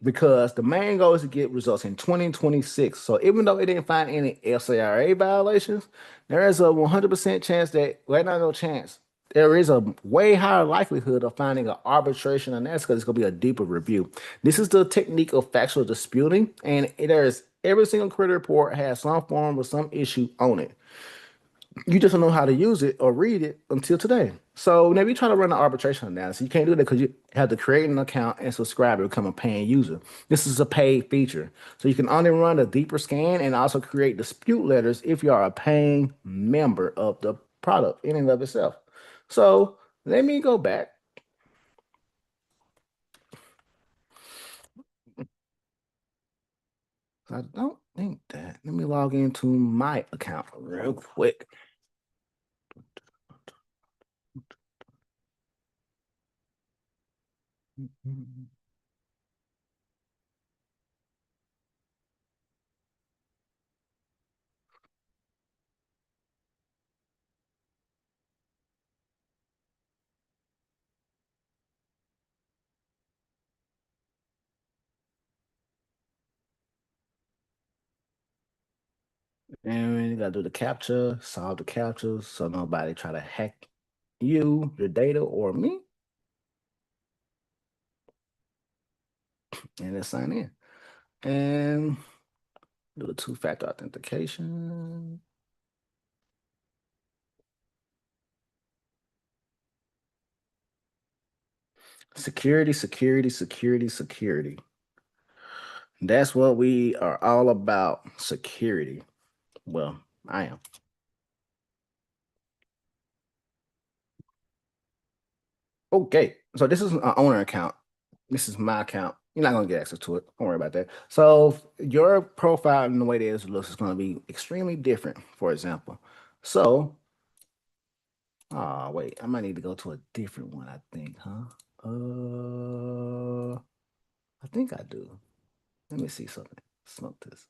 because the main goal is to get results in 2026. So even though it didn't find any LCRA violations, there is a 100% chance that, well, not no chance. There is a way higher likelihood of finding an arbitration on that because it's going to be a deeper review. This is the technique of factual disputing, and there is every single credit report has some form or some issue on it. You just don't know how to use it or read it until today. So whenever you try to run an arbitration analysis, you can't do that because you have to create an account and subscribe to become a paying user. This is a paid feature. So you can only run a deeper scan and also create dispute letters if you are a paying member of the product in and of itself. So let me go back. I don't think that. Let me log into my account real quick. And you gotta do the captcha, solve the captcha, so nobody try to hack you, your data, or me, and then sign in. And do the two-factor authentication. Security, security, security, security. That's what we are all about. Security. Well, I am. Okay, so this is an owner account. This is my account. You're not gonna get access to it. Don't worry about that. So your profile and the way that it looks is gonna be extremely different, for example. So, oh wait, I might need to go to a different one, I think, huh? I think I do. Let me see something. Smoke this.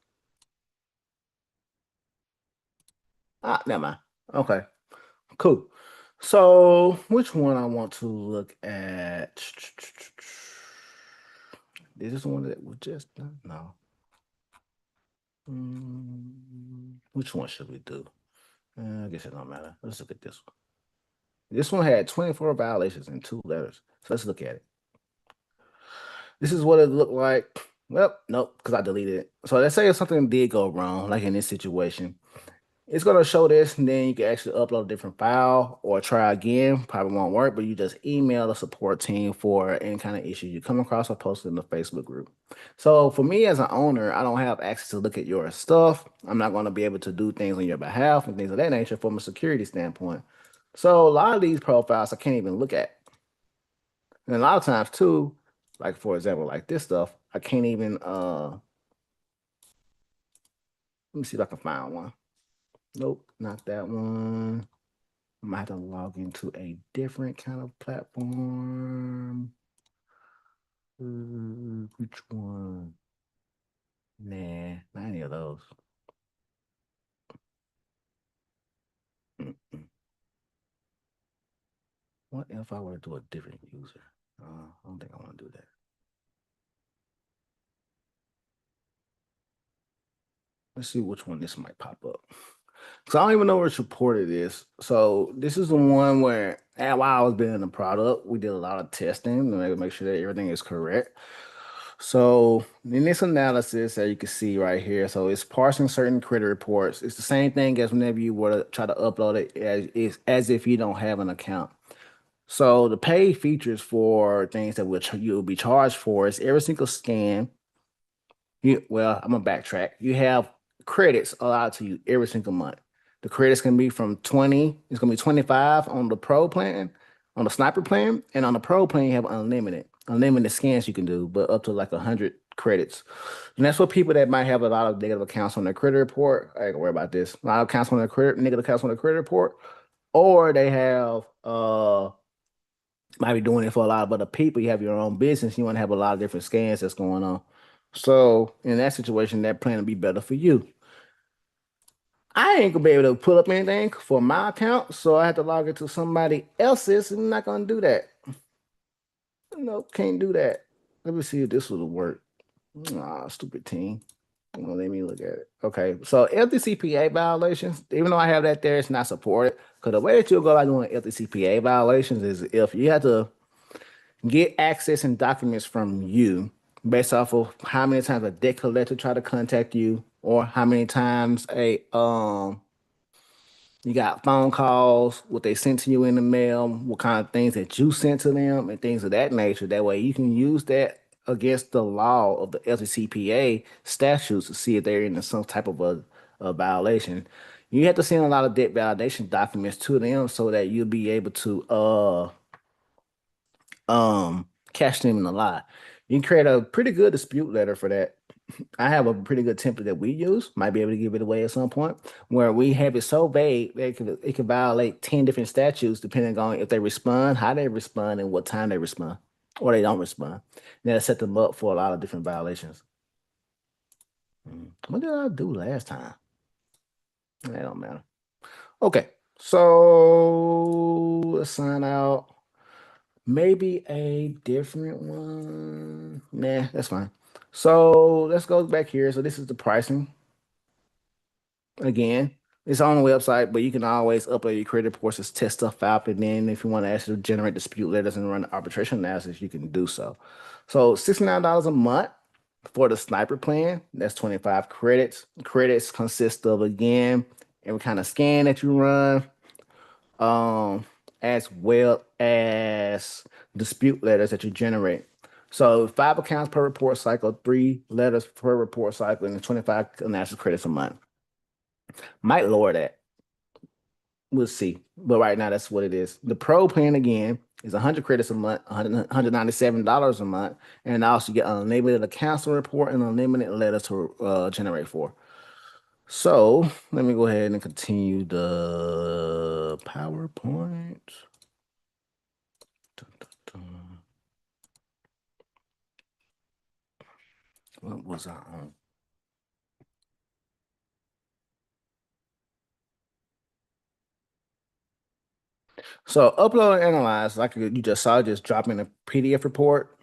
Ah, never mind. Okay, cool. So which one I want to look at? Is this the one that was just done? No. Which one should we do? I guess it don't matter. Let's look at this one. This one had 24 violations and 2 letters. So let's look at it. This is what it looked like. Well, nope, because I deleted it. So let's say if something did go wrong, like in this situation, it's gonna show this, and then you can actually upload a different file or try again. Probably won't work, but you just email the support team for any kind of issue you come across or post it in the Facebook group. So for me as an owner, I don't have access to look at your stuff. I'm not gonna be able to do things on your behalf and things of that nature from a security standpoint. So a lot of these profiles I can't even look at. And a lot of times too, like for example, like this stuff, I can't even let me see if I can find one. Nope, not that one. I might have to log into a different kind of platform. Which one? Nah, not any of those. What if I were to do a different user? I don't think I want to do that. Let's see which one this might pop up. So I don't even know which report it is. So this is the one where while I was building the product, we did a lot of testing to make sure that everything is correct. So in this analysis that you can see right here, so it's parsing certain credit reports. It's the same thing as whenever you were to try to upload it as if you don't have an account. So the paid features for things that you'll be charged for is every single scan. I'm gonna backtrack. You have credits allowed to you every single month. The credits can be from 20, it's gonna be 25 on the pro plan, on the sniper plan, and on the pro plan, you have unlimited scans you can do, but up to like 100 credits. And that's for people that might have a lot of negative accounts on their credit report. I ain't gonna worry about this. A lot of accounts on their credit, negative accounts on their credit report, or they have might be doing it for a lot of other people. You have your own business, you want to have a lot of different scans that's going on. So in that situation, that plan will be better for you. I ain't gonna be able to pull up anything for my account, so I have to log into somebody else's. And I'm not gonna do that. No, can't do that. Let me see if this will work. Ah, stupid team. Well, let me look at it. Okay, so LTCPA violations, even though I have that there, it's not supported. Because the way that you'll go about doing LTCPA violations is if you have to get access and documents from you based off of how many times a debt collector try to contact you, or how many times a you got phone calls, what they sent to you in the mail, what kind of things that you sent to them, and things of that nature. That way you can use that against the law of the LCCPA statutes to see if they're in some type of a violation. You have to send a lot of debt validation documents to them so that you'll be able to catch them in the lie. You can create a pretty good dispute letter for that. I have a pretty good template that we use. Might be able to give it away at some point, where we have it so vague that it can violate 10 different statutes depending on if they respond, how they respond, and what time they respond, or they don't respond. And that'll set them up for a lot of different violations. What did I do last time? That don't matter. Okay, so let's sign out. Maybe a different one. Nah, that's fine. So let's go back here. So this is the pricing again. It's on the website, but you can always upload your credit reports, just test stuff out, and then if you want to actually generate dispute letters and run the arbitration analysis, you can do so. So $69 a month for the sniper plan. That's 25 credits. Credits consist of again every kind of scan that you run, as well as dispute letters that you generate. So 5 accounts per report cycle, 3 letters per report cycle, and 25 analysis credits a month. Might lower that. We'll see. But right now, that's what it is. The pro plan again is 100 credits a month, $197 a month, and also you get unlimited accounts to report and unlimited letters to generate for. So let me go ahead and continue the PowerPoint. Dun, dun, dun. What was I on? So upload and analyze, like you just saw, just drop in a PDF report.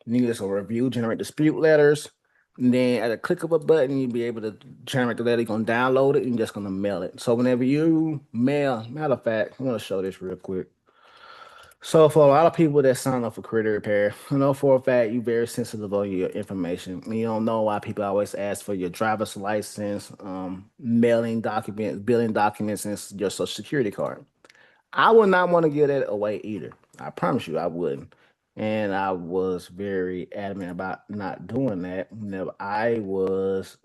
And you can just review, generate dispute letters. And then at a click of a button, you'll be able to generate the letter. You're gonna download it and you're just gonna mail it. So whenever you matter of fact, I'm gonna show this real quick. So for a lot of people that sign up for credit repair, I know for a fact you're very sensitive on your information. You don't know why people always ask for your driver's license, mailing documents, billing documents, and your social security card. I would not want to give that away either. I promise you I wouldn't. And I was very adamant about not doing that whenever I was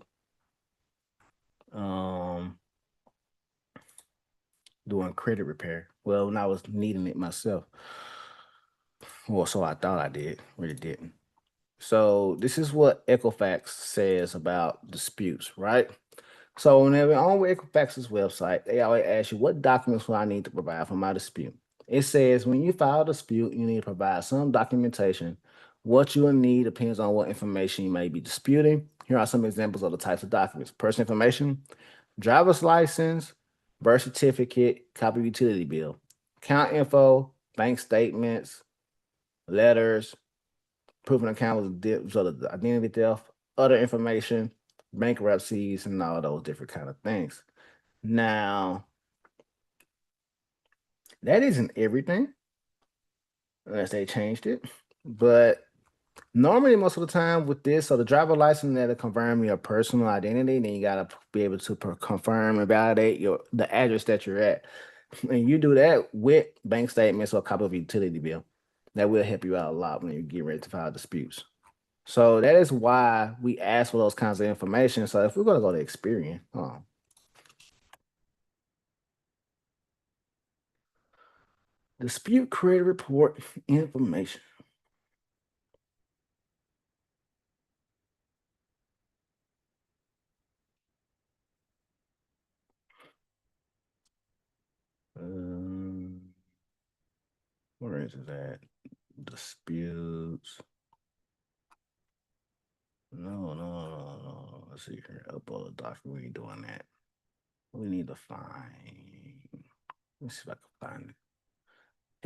um doing credit repair. Well, when I was needing it myself. Well, so I thought I did, really didn't. So this is what Equifax says about disputes, right? So whenever on Equifax's website, they always ask you what documents will I need to provide for my dispute. It says when you file a dispute, you need to provide some documentation. What you will need depends on what information you may be disputing. Here are some examples of the types of documents: personal information, driver's license, birth certificate, copy of utility bill, account info, bank statements, letters, proof an account was so the identity theft, other information, bankruptcies, and all those different kind of things. Now, that isn't everything, unless they changed it. But normally, most of the time with this, so the driver license that'll confirm your personal identity, then you gotta be able to confirm and validate the address that you're at. And you do that with bank statements or a copy of a utility bill. That will help you out a lot when you get ready to file disputes. So that is why we ask for those kinds of information. So if we're gonna go to Experian, dispute credit report information. Um, where is it at? Disputes. No. Let's see here. Upload a document. We ain't doing that. We need to find. Let's see if I can find it.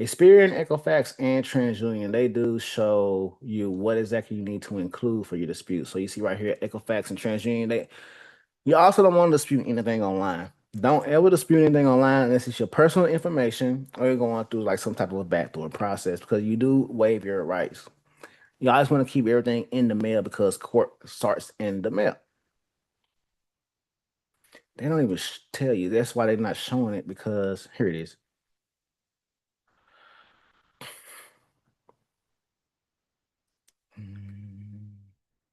Experian, Equifax, and TransUnion, they do show you what exactly you need to include for your dispute. So you see right here, Equifax and TransUnion, you also don't want to dispute anything online. Don't ever dispute anything online unless it's your personal information or you're going through like some type of a backdoor process because you do waive your rights. You always want to keep everything in the mail because court starts in the mail. They don't even tell you. That's why they're not showing it because here it is.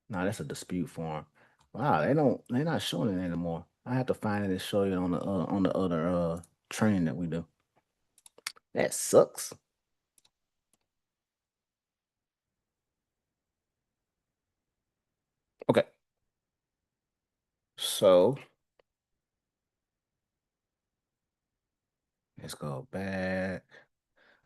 No, that's a dispute form. Wow, they're not showing it anymore. I have to find it and show you on the other training that we do. That sucks. Okay. So let's go back.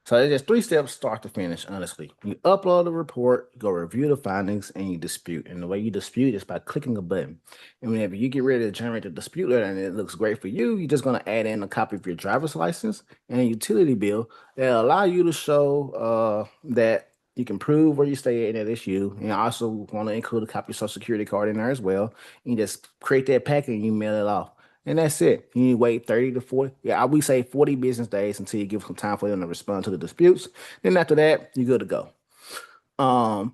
So it's just 3 steps start to finish, honestly. You upload the report, go review the findings, and you dispute. And the way you dispute is by clicking a button. And whenever you get ready to generate the dispute letter and it looks great for you, you're just going to add in a copy of your driver's license and a utility bill that allow you to show that you can prove where you stay and that it's you. And I also want to include a copy of your social security card in there as well. You just create that packet and you mail it off. And that's it. You need to wait 30 to 40. Yeah, we say 40 business days until you give some time for them to respond to the disputes. Then after that, you're good to go. Um,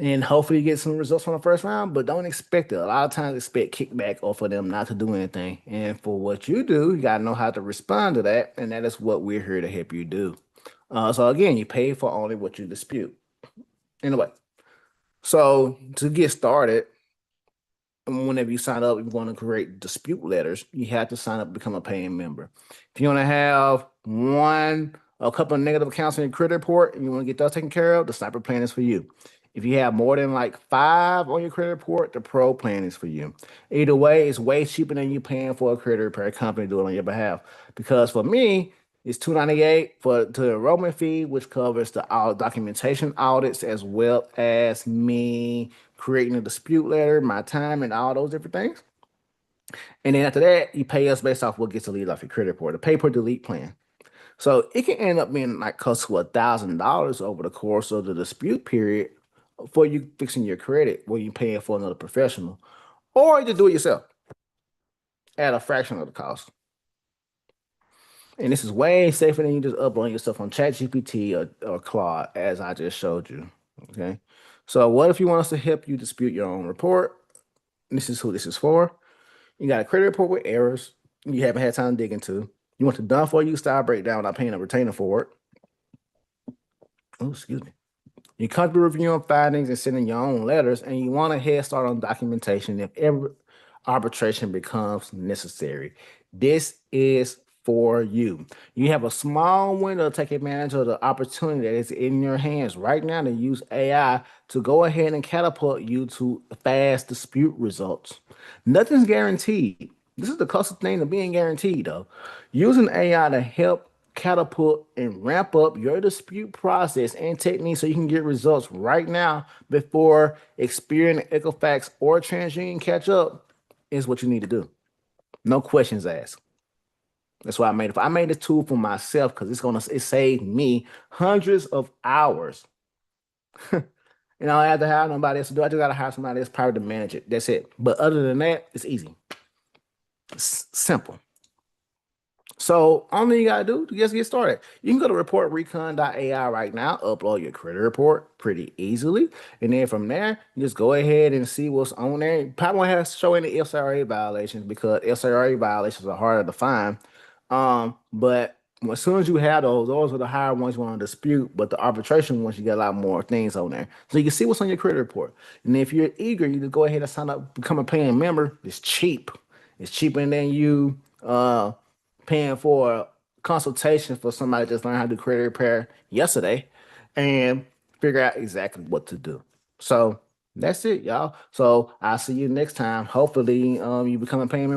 and hopefully you get some results from the first round, but don't expect it. A lot of times expect kickback or for them not to do anything. And for what you do, you gotta know how to respond to that. And that is what we're here to help you do. So again, you pay for only what you dispute. Anyway, so to get started, whenever you sign up, you want to create dispute letters, you have to sign up to become a paying member. If you want to have a couple of negative accounts in your credit report and you want to get those taken care of, the sniper plan is for you. If you have more than like 5 on your credit report, the pro plan is for you. Either way, it's way cheaper than you paying for a credit repair company to do it on your behalf. Because for me, it's $298 for the enrollment fee, which covers the documentation audits as well as me creating a dispute letter, my time, and all those different things. And then after that, you pay us based off what gets deleted off your credit report, the pay per delete plan. So it can end up being like close to $1,000 over the course of the dispute period for you fixing your credit, where you paying for another professional, or you just do it yourself at a fraction of the cost. And this is way safer than you just uploading your stuff on ChatGPT or Claude, as I just showed you. Okay. So what if you want us to help you dispute your own report? This is who this is for. You got a credit report with errors you haven't had time to dig into. You want the done for you style breakdown without paying a retainer for it. Oh, excuse me. You come to reviewing findings and sending your own letters, and you want a head start on documentation if ever arbitration becomes necessary. This is for you. You have a small window to take advantage of the opportunity that is in your hands right now to use AI to go ahead and catapult you to fast dispute results. Nothing's guaranteed. This is the closest thing to being guaranteed, though. Using AI to help catapult and ramp up your dispute process and techniques so you can get results right now before Experian, Equifax, or TransUnion catch up is what you need to do. No questions asked. That's why I made it. I made a tool for myself because it saved me hundreds of hours. I don't have to have nobody else to do. I just gotta have somebody else power to manage it. That's it. But other than that, it's easy. It's simple. So only you gotta do to just get started. You can go to report recon.ai right now, upload your credit report pretty easily, and then from there, you just go ahead and see what's on there. You probably won't have to show any SRA violations because SRA violations are harder to find. But as soon as you have those are the higher ones you want to dispute, but the arbitration ones you get a lot more things on there. So you can see what's on your credit report. And if you're eager, you just go ahead and sign up, become a paying member. It's cheap. It's cheaper than you paying for a consultation for somebody that just learned how to do credit repair yesterday and figure out exactly what to do. So that's it, y'all. So I'll see you next time. Hopefully, you become a payment